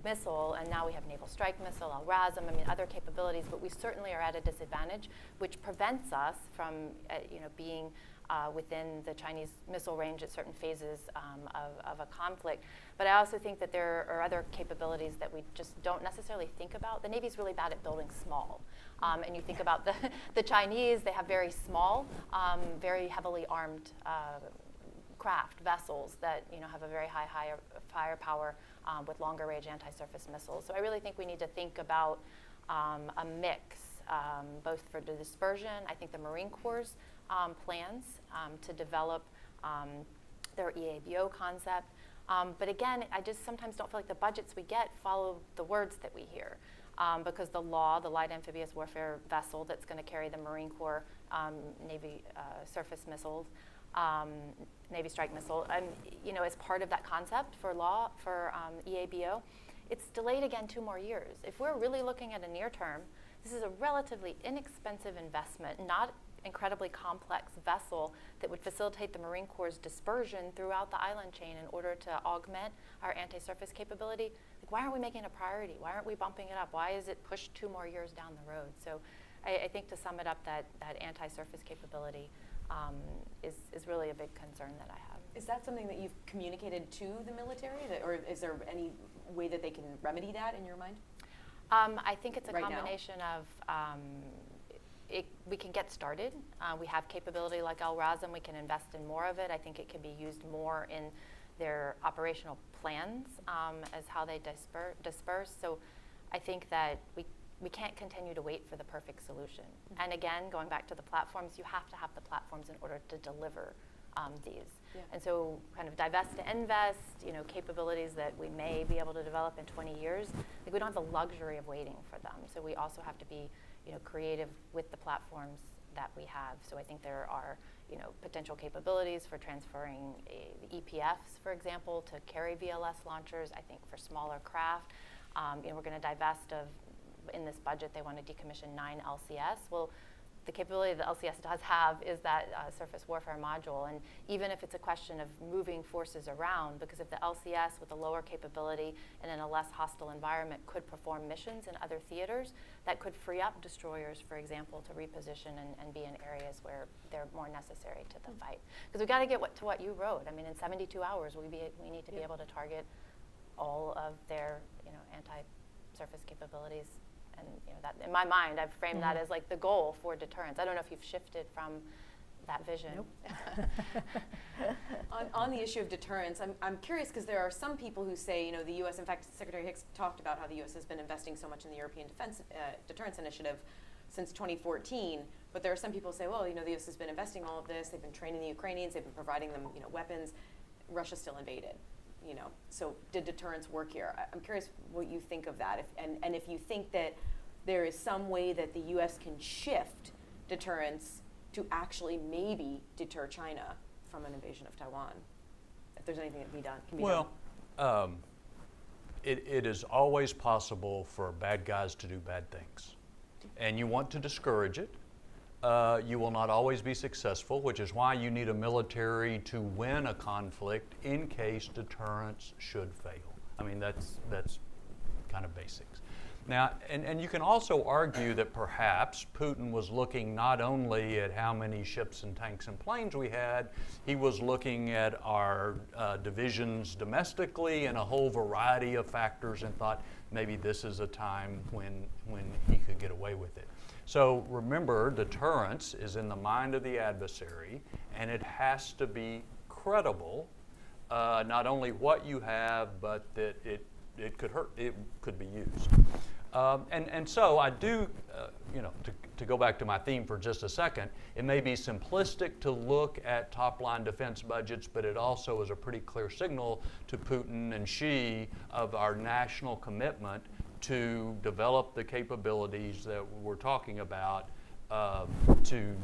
missile, and now we have naval strike missile, LRASM, other capabilities, but we certainly are at a disadvantage, which prevents us from being within the Chinese missile range at certain phases of a conflict. But I also think that there are other capabilities that we just don't necessarily think about. The Navy's really bad at building small. And you think about the Chinese, they have very small, very heavily armed craft, vessels that have a very high firepower with longer range anti-surface missiles. So I really think we need to think about a mix, both for the dispersion. I think the Marine Corps' plans to develop their EABO concept. But again, I just sometimes don't feel like the budgets we get follow the words that we hear. Because the law, the light amphibious warfare vessel that's going to carry the Marine Corps Navy surface missiles, Navy strike missile, as part of that concept for law, for EABO, it's delayed again 2 more years. If we're really looking at a near term, this is a relatively inexpensive investment, not incredibly complex vessel that would facilitate the Marine Corps' dispersion throughout the island chain in order to augment our anti-surface capability. Why aren't we making it a priority? Why aren't we bumping it up? Why is it pushed 2 more years down the road? So I think to sum it up, that anti-surface capability is really a big concern that I have. Is that something that you've communicated to the military, or is there any way that they can remedy that in your mind? I think it's a right combination of we can get started. We have capability like LRASM. We can invest in more of it. I think it can be used more in their operational plans as how they disperse. So I think that we can't continue to wait for the perfect solution. Mm-hmm. And again, going back to the platforms, you have to have the platforms in order to deliver these. Yeah. And so kind of divest to invest, capabilities that we may be able to develop in 20 years, we don't have the luxury of waiting for them. So we also have to be creative with the platforms that we have. So I think there are, potential capabilities for transferring the EPFs, for example, to carry VLS launchers. I think for smaller craft, we're going to divest of in this budget they want to decommission 9 LCS. Well, the capability that LCS does have is that surface warfare module, and even if it's a question of moving forces around, because if the LCS with a lower capability and in a less hostile environment could perform missions in other theaters, that could free up destroyers, for example, to reposition and be in areas where they're more necessary to the fight. Because we've got to get to what you wrote. I mean, in 72 hours, we need to be able to target all of their anti-surface capabilities. And that, in my mind, I've framed that as like the goal for deterrence. I don't know if you've shifted from that vision. Nope. on the issue of deterrence, I'm curious because there are some people who say, the U.S. In fact, Secretary Hicks talked about how the U.S. has been investing so much in the European Deterrence Initiative since 2014. But there are some people who say, well, the U.S. has been investing all of this. They've been training the Ukrainians. They've been providing them, weapons. Russia still invaded. So did deterrence work here? I'm curious what you think of that, and if you think that there is some way that the U.S. can shift deterrence to actually maybe deter China from an invasion of Taiwan, if there's anything that can be done. It is always possible for bad guys to do bad things, and you want to discourage it. You will not always be successful, which is why you need a military to win a conflict in case deterrence should fail. I mean, that's kind of basics. Now, and you can also argue that perhaps Putin was looking not only at how many ships and tanks and planes we had, he was looking at our divisions domestically and a whole variety of factors and thought maybe this is a time when he could get away with it. So remember, deterrence is in the mind of the adversary, and it has to be credible, not only what you have, but that it could be used. And so I do, to go back to my theme for just a second, it may be simplistic to look at top-line defense budgets, but it also is a pretty clear signal to Putin and Xi of our national commitment to develop the capabilities that we're talking about to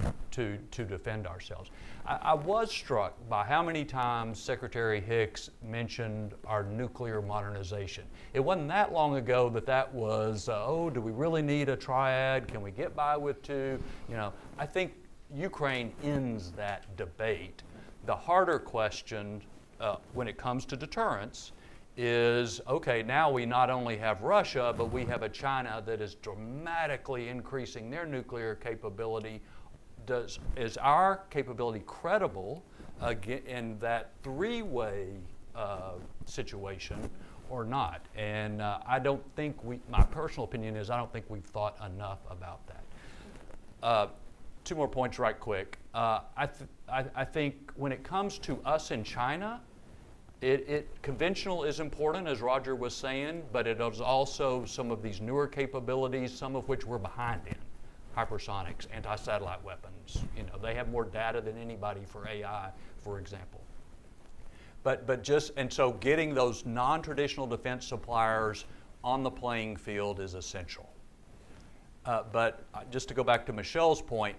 defend ourselves. I was struck by how many times Secretary Hicks mentioned our nuclear modernization. It wasn't that long ago that was, do we really need a triad? Can we get by with 2? I think Ukraine ends that debate. The harder question when it comes to deterrence is, okay, now we not only have Russia, but we have a China that is dramatically increasing their nuclear capability. Is our capability credible in that 3-way situation or not? And I don't think my personal opinion is I don't think we've thought enough about that. 2 more points right quick. I think when it comes to us in China, conventional is important, as Roger was saying, but it is also some of these newer capabilities, some of which we're behind in. Hypersonics, anti-satellite weapons. They have more data than anybody for AI, for example. So getting those non-traditional defense suppliers on the playing field is essential. But just to go back to Michèle's point,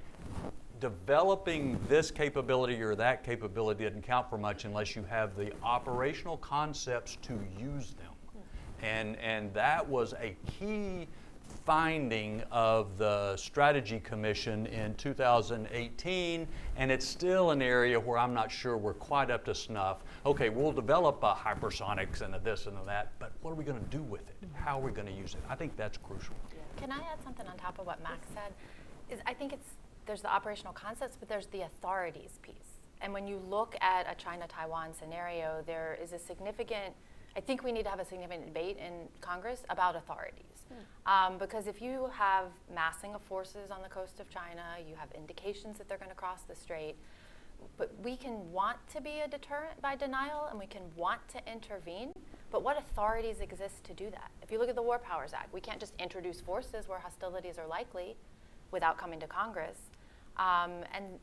developing this capability or that capability doesn't count for much unless you have the operational concepts to use them. And that was a key finding of the Strategy Commission in 2018, and it's still an area where I'm not sure we're quite up to snuff. Okay, we'll develop a hypersonics and a this and a that, but what are we going to do with it? How are we going to use it? I think that's crucial. Can I add something on top of what Mac said? I think there's the operational concepts, but there's the authorities piece. And when you look at a China-Taiwan scenario, there is I think we need to have a significant debate in Congress about authorities. Because if you have massing of forces on the coast of China, you have indications that they're going to cross the strait, but we can want to be a deterrent by denial and we can want to intervene, but what authorities exist to do that? If you look at the War Powers Act, we can't just introduce forces where hostilities are likely without coming to Congress. And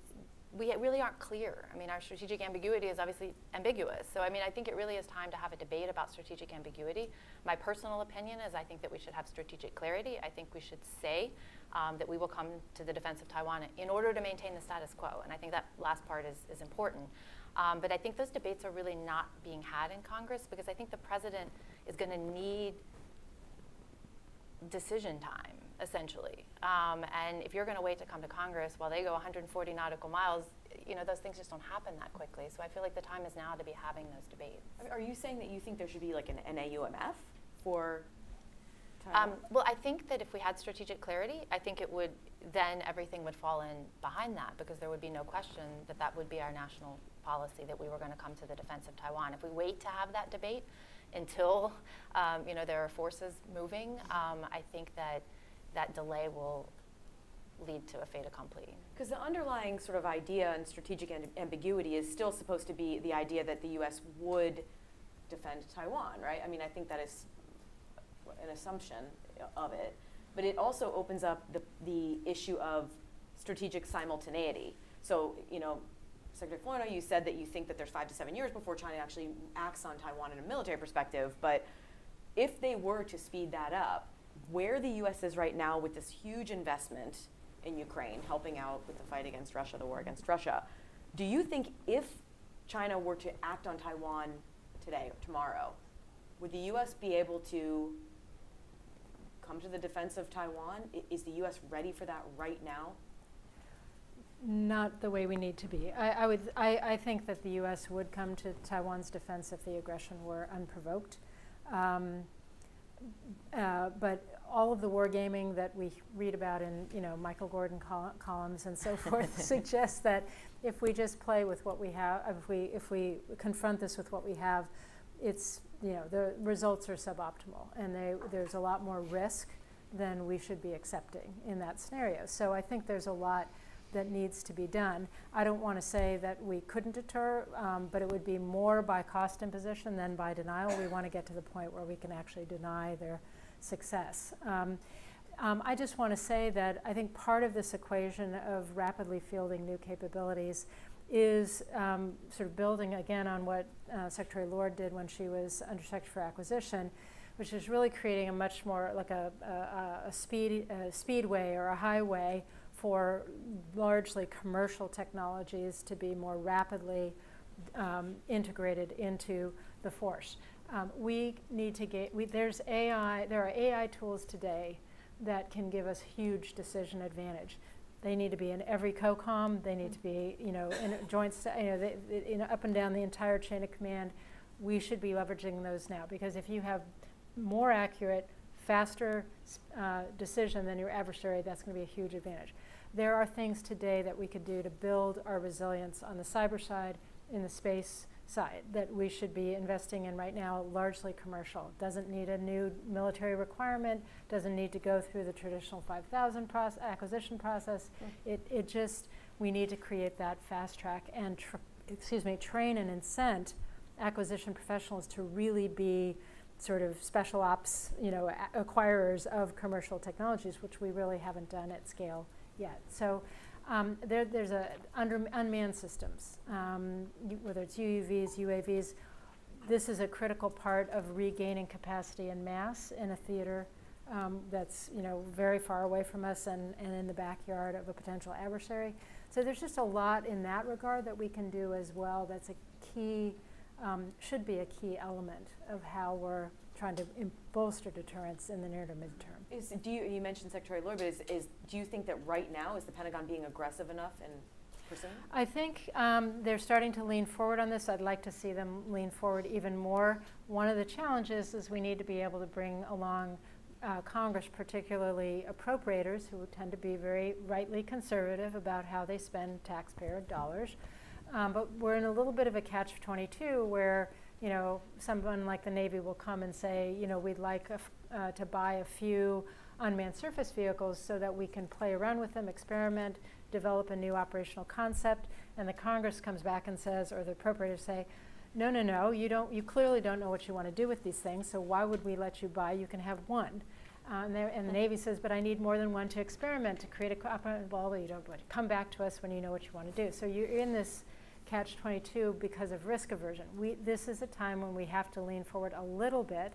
we really aren't clear. I mean, our strategic ambiguity is obviously ambiguous. So, I mean, I think it really is time to have a debate about strategic ambiguity. My personal opinion is I think that we should have strategic clarity. I think we should say that we will come to the defense of Taiwan in order to maintain the status quo. And I think that last part is important. But I think those debates are really not being had in Congress because I think the president is going to need decision time, essentially. And if you're going to wait to come to Congress while they go 140 nautical miles, those things just don't happen that quickly. So I feel like the time is now to be having those debates. Are you saying that you think there should be like an AUMF for well, I think that if we had strategic clarity, I think then everything would fall in behind that, because there would be no question that would be our national policy, that we were going to come to the defense of Taiwan. If we wait to have that debate until there are forces moving, I think that delay will lead to a fait accompli. Because the underlying sort of idea and strategic ambiguity is still supposed to be the idea that the U.S. would defend Taiwan, right? I mean, I think that is an assumption of it, but it also opens up the issue of strategic simultaneity. So, Secretary Flournoy, you said that you think that there's 5 to 7 years before China actually acts on Taiwan in a military perspective, but if they were to speed that up, where the U.S. is right now with this huge investment in Ukraine, helping out with the fight against Russia, the war against Russia, do you think if China were to act on Taiwan today or tomorrow, would the U.S. be able to come to the defense of Taiwan? Is the U.S. ready for that right now? Not the way we need to be. I think that the U.S. would come to Taiwan's defense if the aggression were unprovoked. But all of the wargaming that we read about in Michael Gordon columns and so forth suggests that if we just play with what we have, if we confront this with what we have, it's the results are suboptimal, and there's a lot more risk than we should be accepting in that scenario. So I think there's a lot that needs to be done. I don't want to say that we couldn't deter, but it would be more by cost imposition than by denial. We want to get to the point where we can actually deny their success. I just want to say that I think part of this equation of rapidly fielding new capabilities is sort of building again on what Secretary Lord did when she was Undersecretary for Acquisition, which is really creating a much more like a speedway or a highway for largely commercial technologies to be more rapidly integrated into the force. We need to there are AI tools today that can give us huge decision advantage. They need to be in every COCOM. They need to be, in joint, up and down the entire chain of command. We should be leveraging those now, because if you have more accurate, faster decision than your adversary, that's going to be a huge advantage. There are things today that we could do to build our resilience on the cyber side, in the space side, that we should be investing in right now, largely commercial. Doesn't need a new military requirement, doesn't need to go through the traditional 5,000 acquisition process. It just, we need to create that fast track and train and incent acquisition professionals to really be sort of special ops, acquirers of commercial technologies, which we really haven't done at scale yet. So there's unmanned systems, whether it's UUVs, UAVs. This is a critical part of regaining capacity en masse in a theater that's very far away from us and in the backyard of a potential adversary. So there's just a lot in that regard that we can do as well. That's a key, should be a key element of how we're trying to bolster deterrence in the near to midterm. You mentioned Secretary Lord, but do you think that right now is the Pentagon being aggressive enough in pursuing? I think they're starting to lean forward on this. I'd like to see them lean forward even more. One of the challenges is we need to be able to bring along Congress, particularly appropriators, who tend to be very rightly conservative about how they spend taxpayer dollars. But we're in a little bit of a catch-22 where someone like the Navy will come and say, we'd like to buy a few unmanned surface vehicles so that we can play around with them, experiment, develop a new operational concept. And the Congress comes back and says, or the appropriators say, no, you clearly don't know what you want to do with these things, so why would we let you buy? You can have one. And the Navy says, but I need more than one to experiment, to create well, you don't come back to us when you know what you want to do. So you're in this catch-22 because of risk aversion. This is a time when we have to lean forward a little bit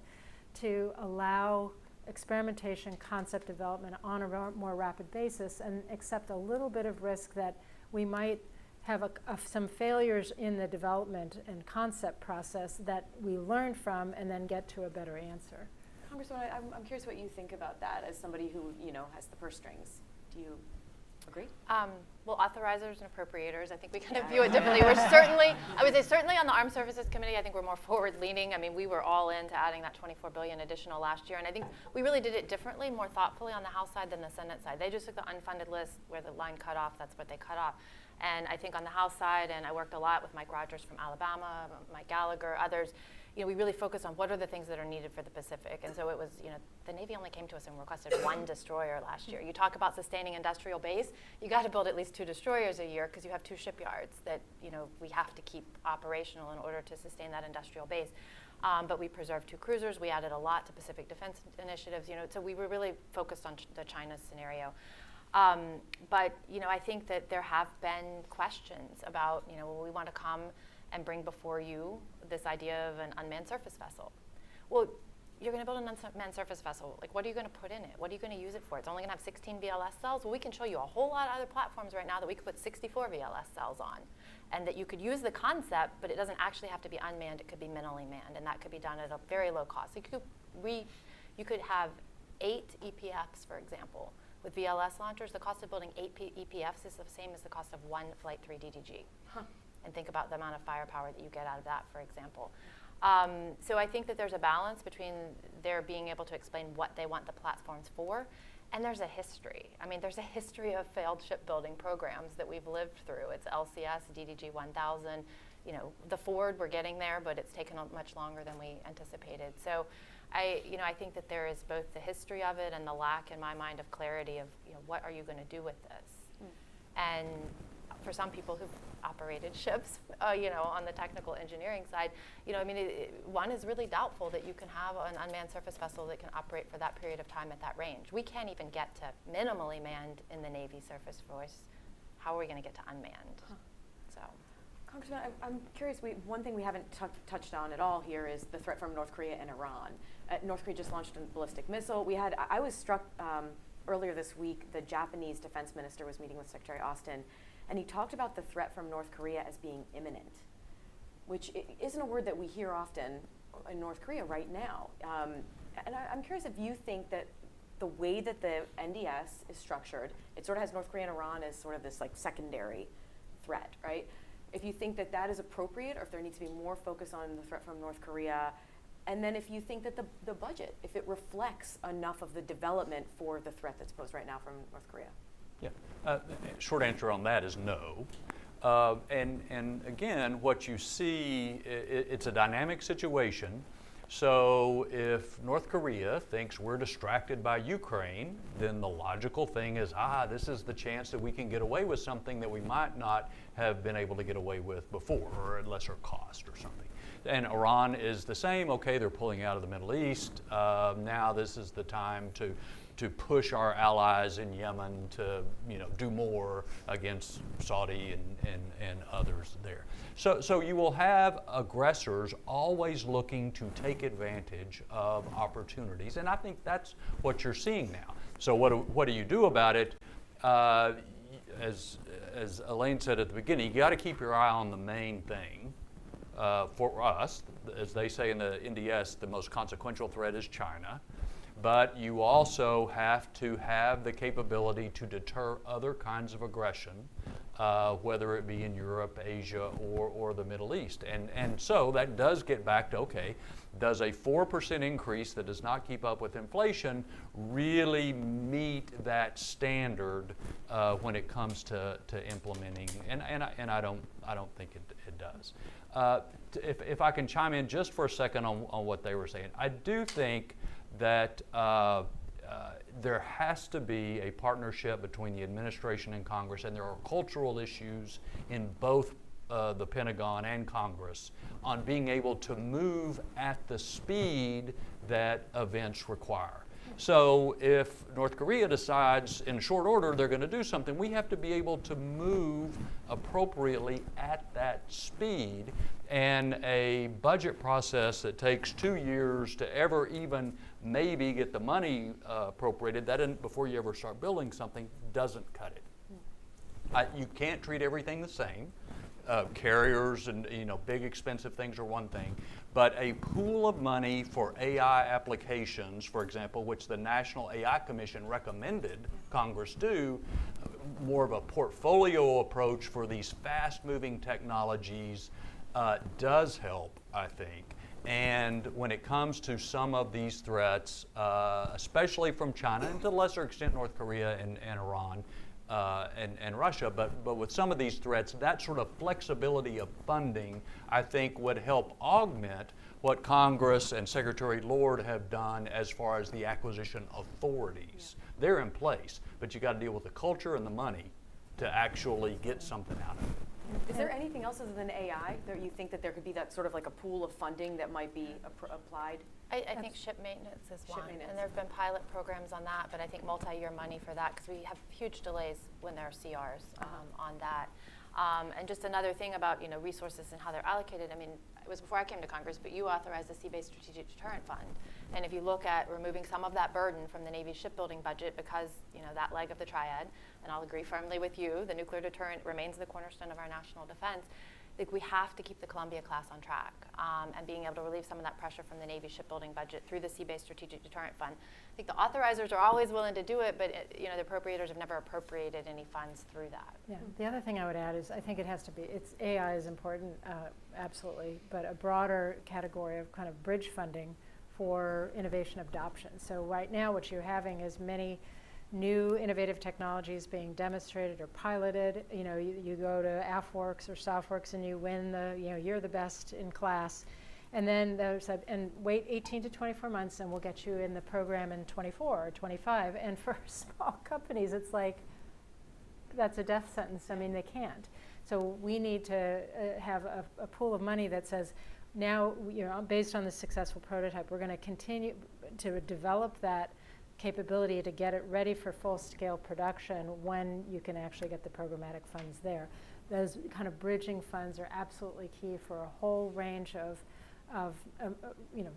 to allow experimentation, concept development on a more rapid basis, and accept a little bit of risk that we might have some failures in the development and concept process that we learn from and then get to a better answer. Congresswoman, I'm curious what you think about that as somebody who, has the purse strings. Do you agree? Well, authorizers and appropriators, I think we kind of view it differently. We're certainly, I would say certainly on the Armed Services Committee, I think we're more forward-leaning. I mean, we were all into adding that $24 billion additional last year, and I think we really did it differently, more thoughtfully on the House side than the Senate side. They just took the unfunded list where the line cut off, that's what they cut off. And I think on the House side, and I worked a lot with Mike Rogers from Alabama, Mike Gallagher, others, we really focused on what are the things that are needed for the Pacific. And so it was, the Navy only came to us and requested 1 destroyer last year. You talk about sustaining industrial base, you got to build at least 2 destroyers a year because you have 2 shipyards that, we have to keep operational in order to sustain that industrial base. But we preserved 2 cruisers. We added a lot to Pacific Defense Initiatives, so we were really focused on the China scenario. But, I think that there have been questions about, we want to come and bring before you this idea of an unmanned surface vessel. Well, you're going to build an unmanned surface vessel. Like, what are you going to put in it? What are you going to use it for? It's only going to have 16 VLS cells. Well, we can show you a whole lot of other platforms right now that we could put 64 VLS cells on, and that you could use the concept, but it doesn't actually have to be unmanned. It could be minimally manned, and that could be done at a very low cost. You could have 8 EPFs, for example, with VLS launchers. The cost of building 8 EPFs is the same as the cost of 1 Flight 3 DDG. Huh. And think about the amount of firepower that you get out of that, for example. So I think that there's a balance between their being able to explain what they want the platforms for, and there's a history. I mean, there's a history of failed shipbuilding programs that we've lived through. It's LCS, DDG 1000, the Ford, we're getting there, but it's taken much longer than we anticipated. So I think that there is both the history of it and the lack in my mind of clarity of, what are you going to do with this? And for some people who've operated ships, on the technical engineering side, one is really doubtful that you can have an unmanned surface vessel that can operate for that period of time at that range. We can't even get to minimally manned in the Navy surface force. How are we going to get to unmanned? Huh. So, Congressman, I'm curious, one thing we haven't touched on at all here is the threat from North Korea and Iran. North Korea just launched a ballistic missile. I was struck earlier this week, the Japanese defense minister was meeting with Secretary Austin, and he talked about the threat from North Korea as being imminent, which isn't a word that we hear often in North Korea right now. And I'm curious if you think that the way that the NDS is structured, it sort of has North Korea and Iran as sort of this like secondary threat, right? If you think that that is appropriate, or if there needs to be more focus on the threat from North Korea, and then if you think that the budget, if it reflects enough of the development for the threat that's posed right now from North Korea. Yeah, short answer on that is no. And again, what you see, it's a dynamic situation. So if North Korea thinks we're distracted by Ukraine, then the logical thing is, this is the chance that we can get away with something that we might not have been able to get away with before, or at lesser cost or something. And Iran is the same. Okay, they're pulling out of the Middle East. Now this is the time to push our allies in Yemen to do more against Saudi and others there. So you will have aggressors always looking to take advantage of opportunities, and I think that's what you're seeing now. So what do you do about it? As Elaine said at the beginning, you got to keep your eye on the main thing. For us, as they say in the NDS, the most consequential threat is China. But you also have to have the capability to deter other kinds of aggression, whether it be in Europe, Asia, or the Middle East. And so that does get back to, okay, does a 4% increase that does not keep up with inflation really meet that standard when it comes to implementing? And I don't think it does. If I can chime in just for a second on what they were saying, I do think that there has to be a partnership between the administration and Congress, and there are cultural issues in both the Pentagon and Congress on being able to move at the speed that events require. So if North Korea decides in short order they're going to do something, we have to be able to move appropriately at that speed. And a budget process that takes 2 years to ever even maybe get the money appropriated, before you ever start building something, doesn't cut it. You can't treat everything the same. Carriers and big expensive things are one thing, but a pool of money for AI applications, for example, which the National AI Commission recommended Congress do, more of a portfolio approach for these fast-moving technologies does help, I think. And when it comes to some of these threats, especially from China, and to a lesser extent North Korea and Iran, and Russia, but with some of these threats, that sort of flexibility of funding, I think, would help augment what Congress and Secretary Lord have done as far as the acquisition authorities. They're in place, but you got to deal with the culture and the money to actually get something out of it. Is there anything else other than AI that you think that there could be that sort of like a pool of funding that might be applied? I think ship maintenance is one, and there have been pilot programs on that, but I think multi-year money for that, because we have huge delays when there are CRs on that. And just another thing about resources and how they're allocated. I mean, it was before I came to Congress, but you authorized the Sea-Based Strategic Deterrent Fund, and if you look at removing some of that burden from the Navy's shipbuilding budget, because that leg of the triad, and I'll agree firmly with you, the nuclear deterrent remains the cornerstone of our national defense. I think we have to keep the Columbia class on track, and being able to relieve some of that pressure from the Navy shipbuilding budget through the Sea-Based Strategic Deterrent Fund. I think the authorizers are always willing to do it, but the appropriators have never appropriated any funds through that. Yeah. The other thing I would add is I think it has to be, AI is important, absolutely, but a broader category of kind of bridge funding for innovation adoption. So right now what you're having is many new innovative technologies being demonstrated or piloted. You go to AFWorks or SoftWorks and you win you're the best in class. And then and wait 18 to 24 months and we'll get you in the program in 24 or 25. And for small companies, it's like, that's a death sentence. I mean, they can't. So we need to have a pool of money that says, now, based on the successful prototype, we're going to continue to develop that capability to get it ready for full-scale production when you can actually get the programmatic funds there. Those kind of bridging funds are absolutely key for a whole range of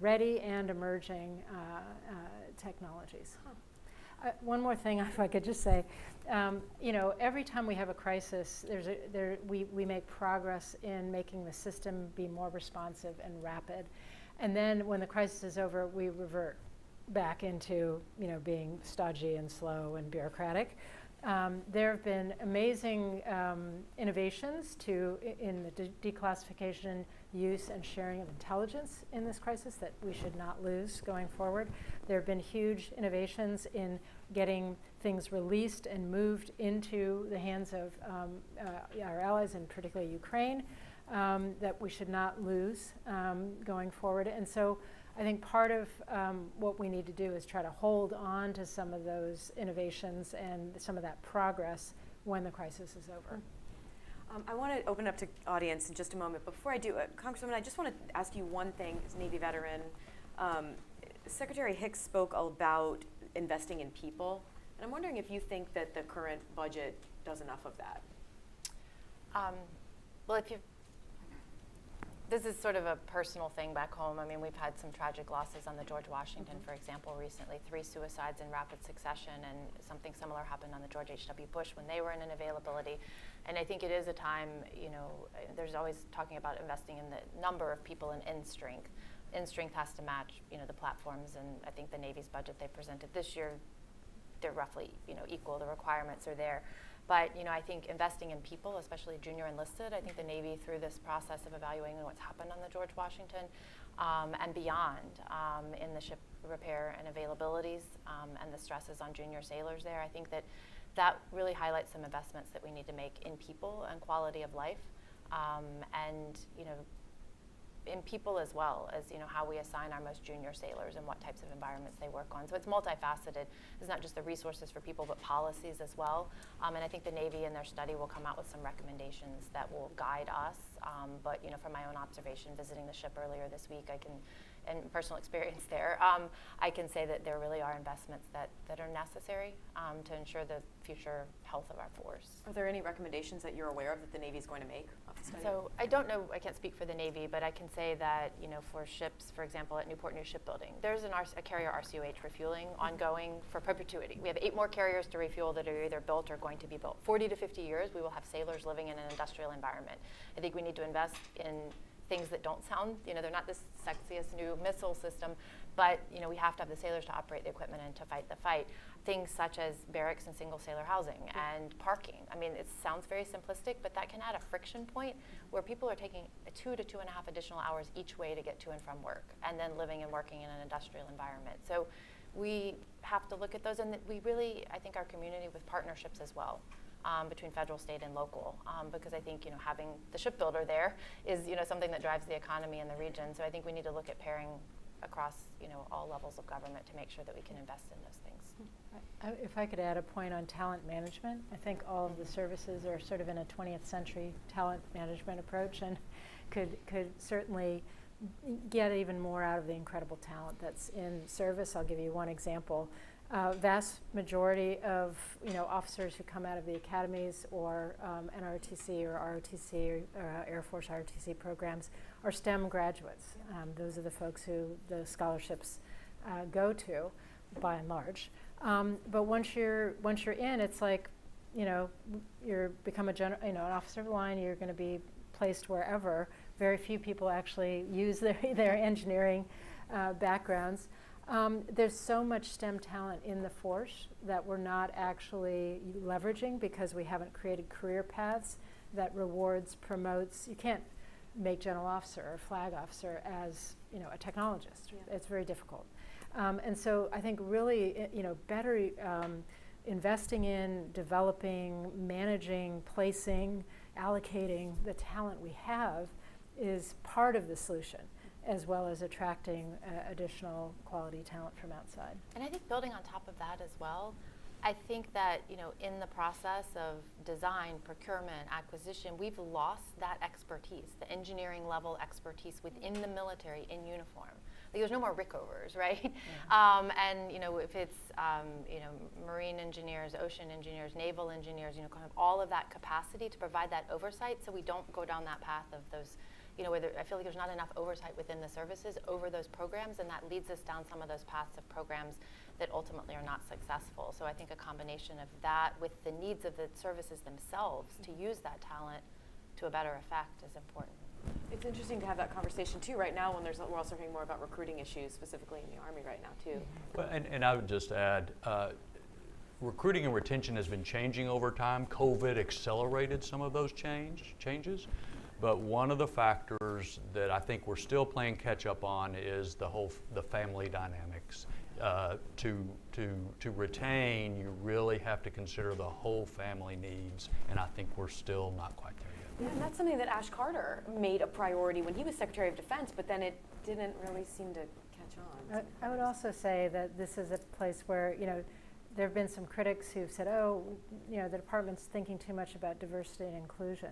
ready and emerging technologies. One more thing, if I could just say, every time we have a crisis, we make progress in making the system be more responsive and rapid. And then when the crisis is over, we revert back into being stodgy and slow and bureaucratic. There have been amazing innovations in the declassification, use, and sharing of intelligence in this crisis that we should not lose going forward. There have been huge innovations in getting things released and moved into the hands of our allies, and particularly Ukraine, that we should not lose going forward. And so I think part of what we need to do is try to hold on to some of those innovations and some of that progress when the crisis is over. I want to open up to audience in just a moment. Before I do, Congresswoman, I just want to ask you one thing as a Navy veteran. Secretary Hicks spoke about investing in people, and I'm wondering if you think that the current budget does enough of that. Well, this is sort of a personal thing back home. I mean, we've had some tragic losses on the George Washington, for example, recently, 3 suicides in rapid succession, and something similar happened on the George H.W. Bush when they were in unavailability. And I think it is a time, there's always talking about investing in the number of people and in strength. In strength has to match, the platforms, and I think the Navy's budget they presented this year, they're roughly, equal. The requirements are there. But, I think investing in people, especially junior enlisted, I think the Navy, through this process of evaluating what's happened on the George Washington and beyond in the ship repair and availabilities and the stresses on junior sailors there, I think that really highlights some investments that we need to make in people and quality of life, and, in people as well as, how we assign our most junior sailors and what types of environments they work on. So it's multifaceted. It's not just the resources for people, but policies as well. And I think the Navy in their study will come out with some recommendations that will guide us. But, from my own observation, visiting the ship earlier this week, I can and personal experience there, I can say that there really are investments that are necessary to ensure the future health of our force. Are there any recommendations that you're aware of that the Navy is going to make of the study? So I don't know, I can't speak for the Navy, but I can say that, you know, for ships, for example, at Newport News Shipbuilding, there's a carrier RCOH refueling ongoing for perpetuity. We have 8 more carriers to refuel that are either built or going to be built. 40 to 50 years, we will have sailors living in an industrial environment. I think we need to invest in things that don't sound, you know, they're not this sexiest new missile system, but, you know, we have to have the sailors to operate the equipment and to fight the fight. Things such as barracks and single sailor housing and parking. I mean, it sounds very simplistic, but that can add a friction point where people are taking 2 to 2.5 additional hours each way to get to and from work, and then living and working in an industrial environment. So we have to look at those, and we really, I think, our community with partnerships as well. Between federal, state, and local, because I think, you know, having the shipbuilder there is, you know, something that drives the economy in the region. So I think we need to look at pairing across, you know, all levels of government to make sure that we can invest in those things. If I could add a point on talent management, I think all of the services are sort of in a 20th century talent management approach, and could certainly get even more out of the incredible talent that's in service. I'll give you one example. Vast majority of, you know, officers who come out of the academies or NROTC or ROTC or Air Force ROTC programs are STEM graduates. Those are the folks who the scholarships go to, by and large. But once you're in, it's like, you know, you're become an officer of the line. You're going to be placed wherever. Very few people actually use their engineering backgrounds. There's so much STEM talent in the force that we're not actually leveraging because we haven't created career paths that rewards, promotes. You can't make general officer or flag officer as, you know, a technologist. Yeah. It's very difficult. And so I think really, you know, better investing in developing, managing, placing, allocating the talent we have is part of the solution, as well as attracting additional quality talent from outside. And I think building on top of that as well, I think that, you know, in the process of design, procurement, acquisition, we've lost that expertise, the engineering level expertise within the military in uniform. Like, there's no more Rickovers, right? Yeah. And, you know, if it's, you know, marine engineers, ocean engineers, naval engineers, you know, kind of all of that capacity to provide that oversight so we don't go down that path of those, you know, where I feel like there's not enough oversight within the services over those programs, and that leads us down some of those paths of programs that ultimately are not successful. So I think a combination of that with the needs of the services themselves to use that talent to a better effect is important. It's interesting to have that conversation too right now when we're also hearing more about recruiting issues, specifically in the Army right now too. Well, and I would just add, recruiting and retention has been changing over time. COVID accelerated some of those changes. But one of the factors that I think we're still playing catch up on is the family dynamics. To retain, you really have to consider the whole family needs, and I think we're still not quite there yet. Yeah, and that's something that Ash Carter made a priority when he was Secretary of Defense, but then it didn't really seem to catch on. I would also say that this is a place where, you know, there have been some critics who've said, oh, you know, the department's thinking too much about diversity and inclusion.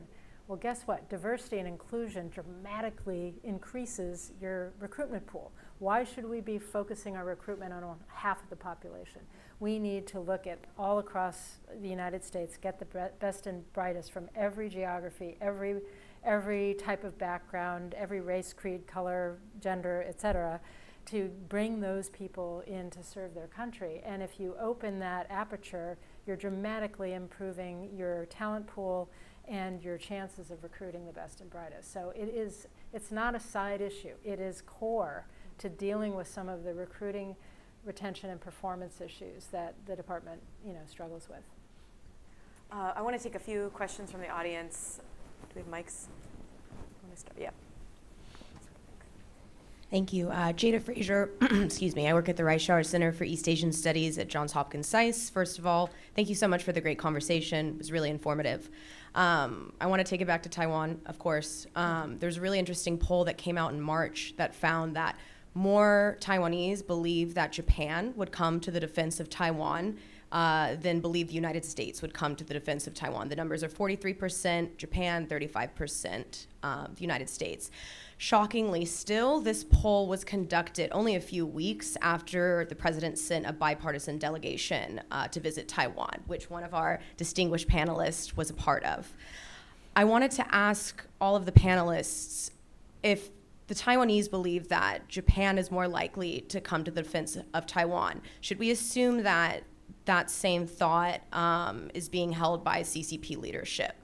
Well, guess what? Diversity and inclusion dramatically increases your recruitment pool. Why should we be focusing our recruitment on half of the population? We need to look at all across the United States, get the best and brightest from every geography, every type of background, every race, creed, color, gender, et cetera, to bring those people in to serve their country. And if you open that aperture, you're dramatically improving your talent pool and your chances of recruiting the best and brightest. So it's not a side issue. It is core to dealing with some of the recruiting, retention, and performance issues that the department, you know, struggles with. I want to take a few questions from the audience. Do we have mics? Want to start? Yeah. Thank you. Jada Frazier, excuse me. I work at the Reischauer Center for East Asian Studies at Johns Hopkins SAIS. First of all, thank you so much for the great conversation. It was really informative. I want to take it back to Taiwan, of course. There's a really interesting poll that came out in March that found that more Taiwanese believe that Japan would come to the defense of Taiwan than believe the United States would come to the defense of Taiwan. The numbers are 43%, Japan, 35%, the United States. Shockingly still, this poll was conducted only a few weeks after the president sent a bipartisan delegation to visit Taiwan, which one of our distinguished panelists was a part of. I wanted to ask all of the panelists if the Taiwanese believe that Japan is more likely to come to the defense of Taiwan. Should we assume that that same thought is being held by CCP leadership?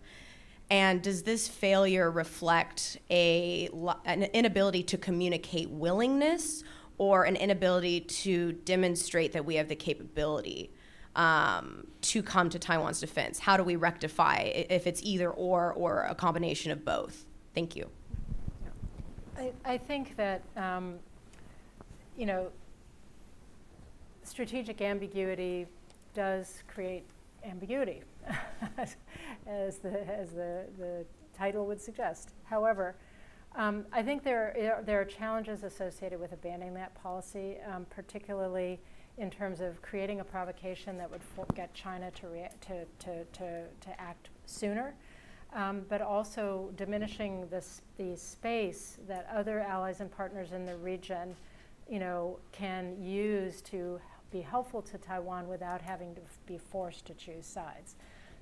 And does this failure reflect an inability to communicate willingness or an inability to demonstrate that we have the capability to come to Taiwan's defense? How do we rectify if it's either or a combination of both? Thank you. I think that, strategic ambiguity does create ambiguity, as the title would suggest. However, I think there are challenges associated with abandoning that policy, particularly in terms of creating a provocation that would get China to act sooner, but also diminishing the space that other allies and partners in the region, can use to be helpful to Taiwan without having to be forced to choose sides.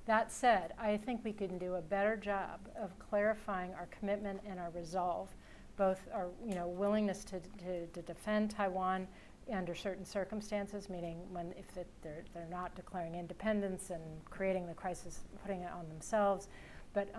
That said, I think we can do a better job of clarifying our commitment and our resolve, both our willingness to defend Taiwan under certain circumstances, meaning if they're not declaring independence and creating the crisis, putting it on themselves. But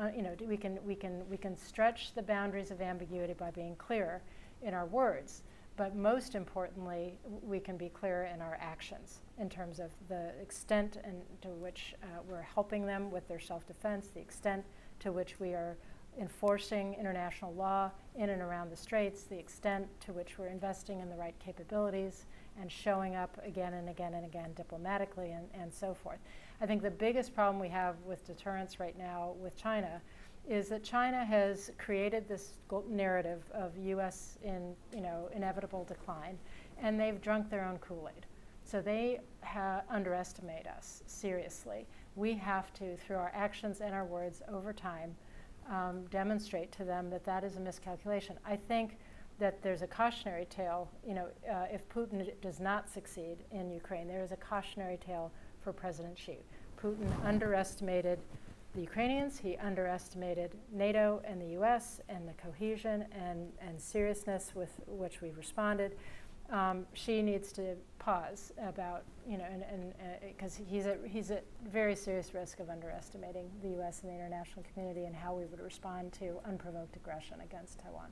we can stretch the boundaries of ambiguity by being clearer in our words. But most importantly, we can be clearer in our actions in terms of the extent to which we're helping them with their self-defense, the extent to which we are enforcing international law in and around the Straits, the extent to which we're investing in the right capabilities and showing up again and again and again diplomatically and so forth. I think the biggest problem we have with deterrence right now with China is that China has created this narrative of U.S. inevitable decline, and they've drunk their own Kool-Aid. So they underestimate us seriously. We have to, through our actions and our words over time, demonstrate to them that that is a miscalculation. I think that there's a cautionary tale. If Putin does not succeed in Ukraine, there is a cautionary tale for President Xi. Putin underestimated the Ukrainians, he underestimated NATO and the US and the cohesion and seriousness with which we responded. Xi needs to pause about, because he's at very serious risk of underestimating the US and the international community and how we would respond to unprovoked aggression against Taiwan.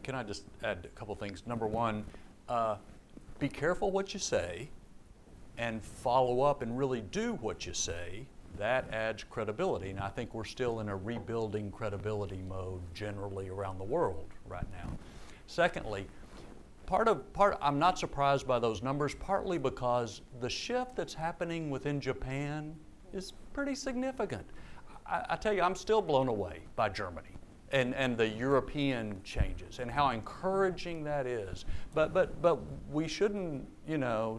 Can I just add a couple things? Number one, be careful what you say and follow up and really do what you say. That adds credibility, and I think we're still in a rebuilding credibility mode generally around the world right now. Secondly, I'm not surprised by those numbers, partly because the shift that's happening within Japan is pretty significant. I tell you, I'm still blown away by Germany and the European changes and how encouraging that is. But we shouldn't,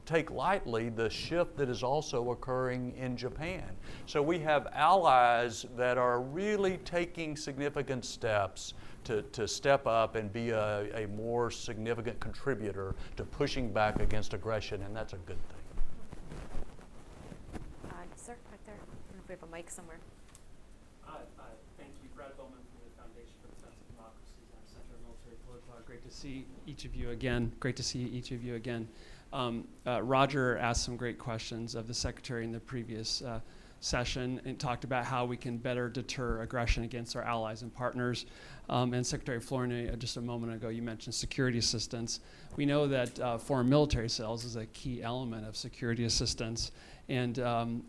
take lightly the shift that is also occurring in Japan. So we have allies that are really taking significant steps to step up and be a more significant contributor to pushing back against aggression, and that's a good thing. Sir, right there. I don't know if we have a mic somewhere. Thank you, Brad Bowman from the Foundation for the Defense of Democracy. I'm Center of Military Political. Great to see each of you again. Roger asked some great questions of the Secretary in the previous session and talked about how we can better deter aggression against our allies and partners. And Secretary Flournoy, just a moment ago, you mentioned security assistance. We know that foreign military sales is a key element of security assistance. And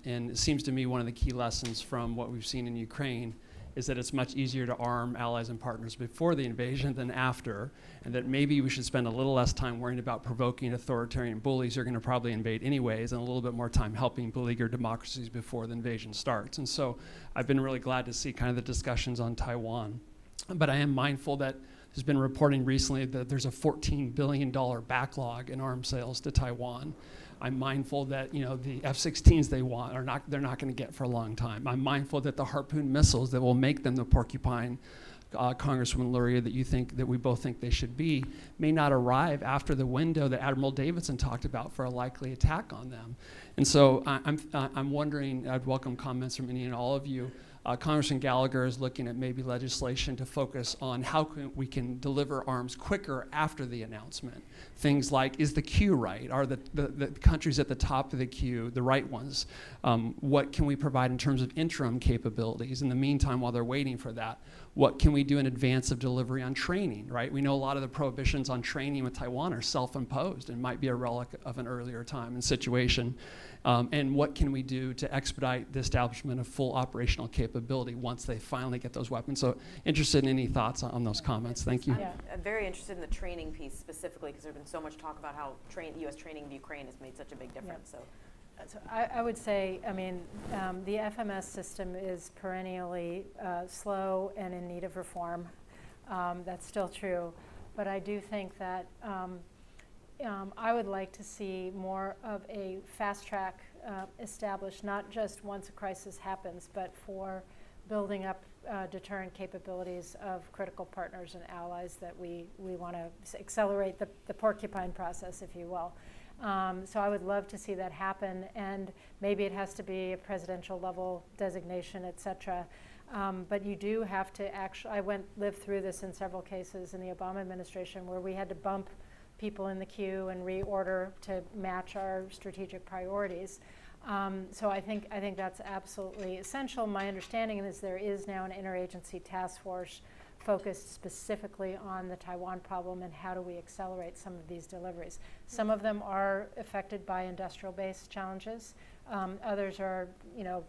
it seems to me one of the key lessons from what we've seen in Ukraine is that it's much easier to arm allies and partners before the invasion than after, and that maybe we should spend a little less time worrying about provoking authoritarian bullies who are going to probably invade anyways, and a little bit more time helping beleaguered democracies before the invasion starts. And so I've been really glad to see kind of the discussions on Taiwan. But I am mindful that has been reporting recently that there's a $14 billion backlog in arms sales to Taiwan. I'm mindful that the F-16s they want they're not going to get for a long time. I'm mindful that the Harpoon missiles that will make them the Porcupine, Congresswoman Luria, that we both think they should be, may not arrive after the window that Admiral Davidson talked about for a likely attack on them. And so I'm wondering, I'd welcome comments from any and all of you. Congressman Gallagher is looking at maybe legislation to focus on how we can deliver arms quicker after the announcement. Things like, is the queue right? Are the countries at the top of the queue the right ones? What can we provide in terms of interim capabilities? In the meantime, while they're waiting for that, what can we do in advance of delivery on training, right? We know a lot of the prohibitions on training with Taiwan are self-imposed and might be a relic of an earlier time and situation. And what can we do to expedite the establishment of full operational capability once they finally get those weapons? So interested in any thoughts on those comments. Thank you. I'm very interested in the training piece specifically because there's been so much talk about how U.S. training in Ukraine has made such a big difference. So I would say, the FMS system is perennially slow and in need of reform. That's still true. But I do think that I would like to see more of a fast track established, not just once a crisis happens, but for building up deterrent capabilities of critical partners and allies that we want to accelerate the porcupine process, if you will. So I would love to see that happen, and maybe it has to be a presidential level designation, et cetera. But you do have to actually, lived through this in several cases in the Obama administration where we had to bump people in the queue and reorder to match our strategic priorities. So I think that's absolutely essential. My understanding is there is now an interagency task force focused specifically on the Taiwan problem and how do we accelerate some of these deliveries. Some of them are affected by industrial-based challenges. Others are,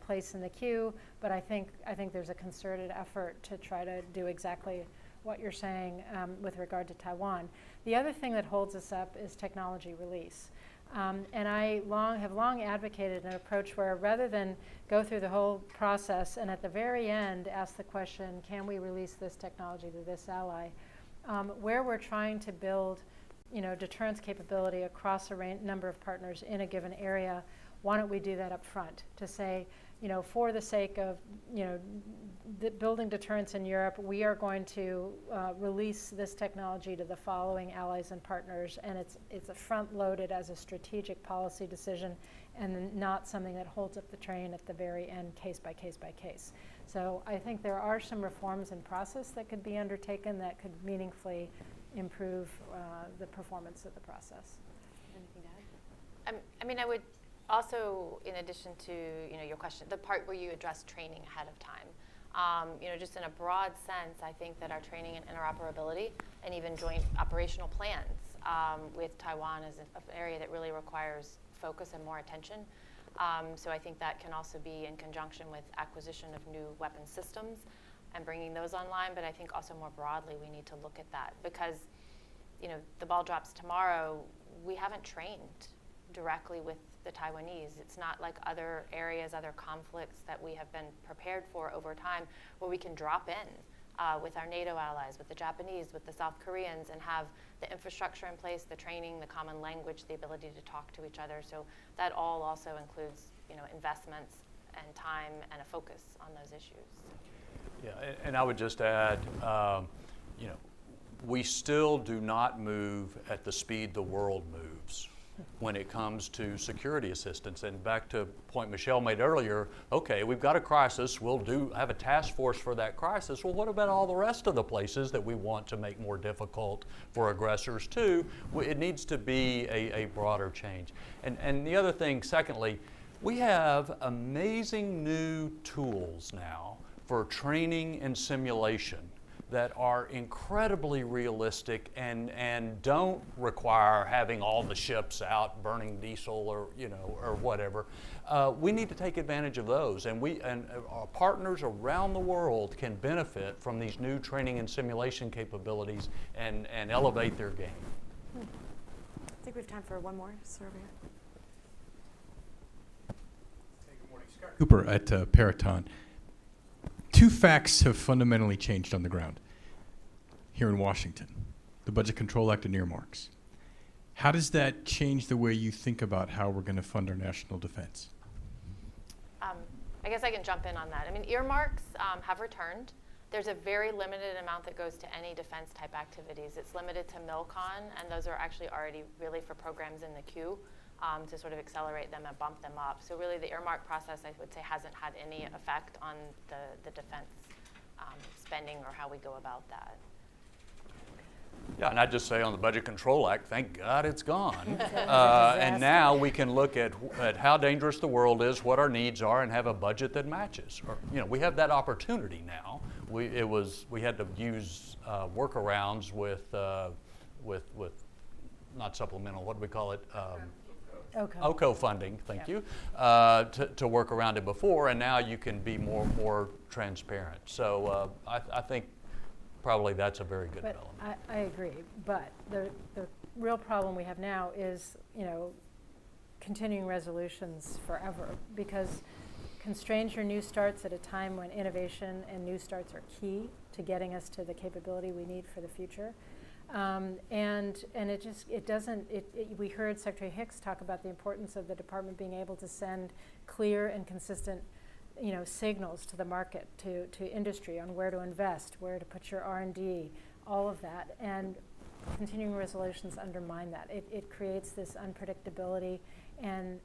placed in the queue. But I think there's a concerted effort to try to do exactly what you're saying with regard to Taiwan. The other thing that holds us up is technology release. And I have long advocated an approach where rather than go through the whole process and at the very end ask the question, can we release this technology to this ally, where we're trying to build deterrence capability across a number of partners in a given area, why don't we do that up front to say, for the sake of building deterrence in Europe, we are going to release this technology to the following allies and partners, and it's front-loaded as a strategic policy decision, and not something that holds up the train at the very end, case by case by case. So I think there are some reforms in process that could be undertaken that could meaningfully improve the performance of the process. Anything to add? I would also, in addition to your question, the part where you address training ahead of time, just in a broad sense, I think that our training and interoperability and even joint operational plans with Taiwan is an area that really requires focus and more attention. So I think that can also be in conjunction with acquisition of new weapon systems and bringing those online. But I think also more broadly, we need to look at that because, the ball drops tomorrow. We haven't trained directly with the Taiwanese. It's not like other areas, other conflicts that we have been prepared for over time where we can drop in with our NATO allies, with the Japanese, with the South Koreans, and have the infrastructure in place, the training, the common language, the ability to talk to each other. So that all also includes, investments and time and a focus on those issues. Yeah, and I would just add, we still do not move at the speed the world moves when it comes to security assistance. And back to a point Michèle made earlier, okay, we've got a crisis, we'll have a task force for that crisis. Well, what about all the rest of the places that we want to make more difficult for aggressors too? It needs to be a broader change. And the other thing, secondly, we have amazing new tools now for training and simulation that are incredibly realistic and don't require having all the ships out burning diesel or whatever. We need to take advantage of those, and our partners around the world can benefit from these new training and simulation capabilities and elevate their game. I think we have time for one more. Sir, over here. Good morning, Scott Cooper at Peraton. Two facts have fundamentally changed on the ground. here in Washington, the Budget Control Act and earmarks. How does that change the way you think about how we're going to fund our national defense? I guess I can jump in on that. I mean, earmarks have returned. There's a very limited amount that goes to any defense type activities. It's limited to MILCON, and those are actually already really for programs in the queue to sort of accelerate them and bump them up. So really the earmark process, I would say, hasn't had any effect on the defense spending or how we go about that. Yeah, and I'd just say on the Budget Control Act, thank God it's gone. And now we can look at how dangerous the world is, what our needs are, and have a budget that matches. Or, you know, we have that opportunity now. We had to use workarounds with not supplemental, what do we call it? OCO funding, thank you, to work around it before, and now you can be more transparent. So I think probably that's a very good development. I agree, but the real problem we have now is, you know, continuing resolutions forever, because constrains your new starts at a time when innovation and new starts are key to getting us to the capability we need for the future. And it doesn't, we heard Secretary Hicks talk about the importance of the department being able to send clear and consistent, you know, signals to the market, to industry on where to invest, where to put your R&D, all of that. And continuing resolutions undermine that. It creates this unpredictability, and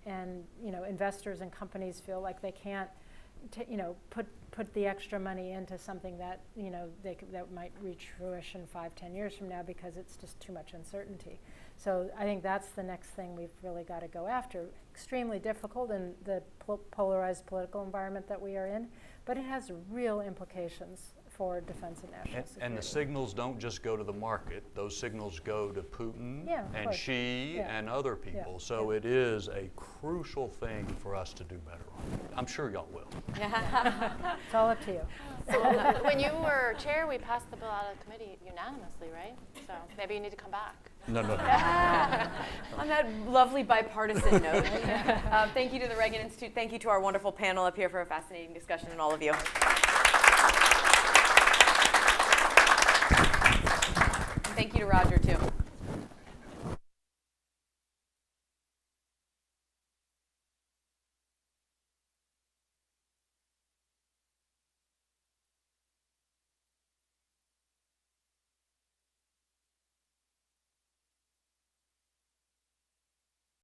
you know, investors and companies feel like they can't you know, put the extra money into something that, you know, that might reach fruition 5-10 years from now, because it's just too much uncertainty. So I think that's the next thing we've really got to go after. Extremely difficult in the polarized political environment that we are in, but it has real implications for defense and national security. And the signals don't just go to the market. Those signals go to Putin and Xi and other people. So it is a crucial thing for us to do better on. I'm sure y'all will. It's all up to you. So when you were chair, we passed the bill out of committee unanimously, right? So maybe you need to come back. No. On that lovely bipartisan note, thank you to the Reagan Institute. Thank you to our wonderful panel up here for a fascinating discussion, and all of you. Thank you to Roger, too.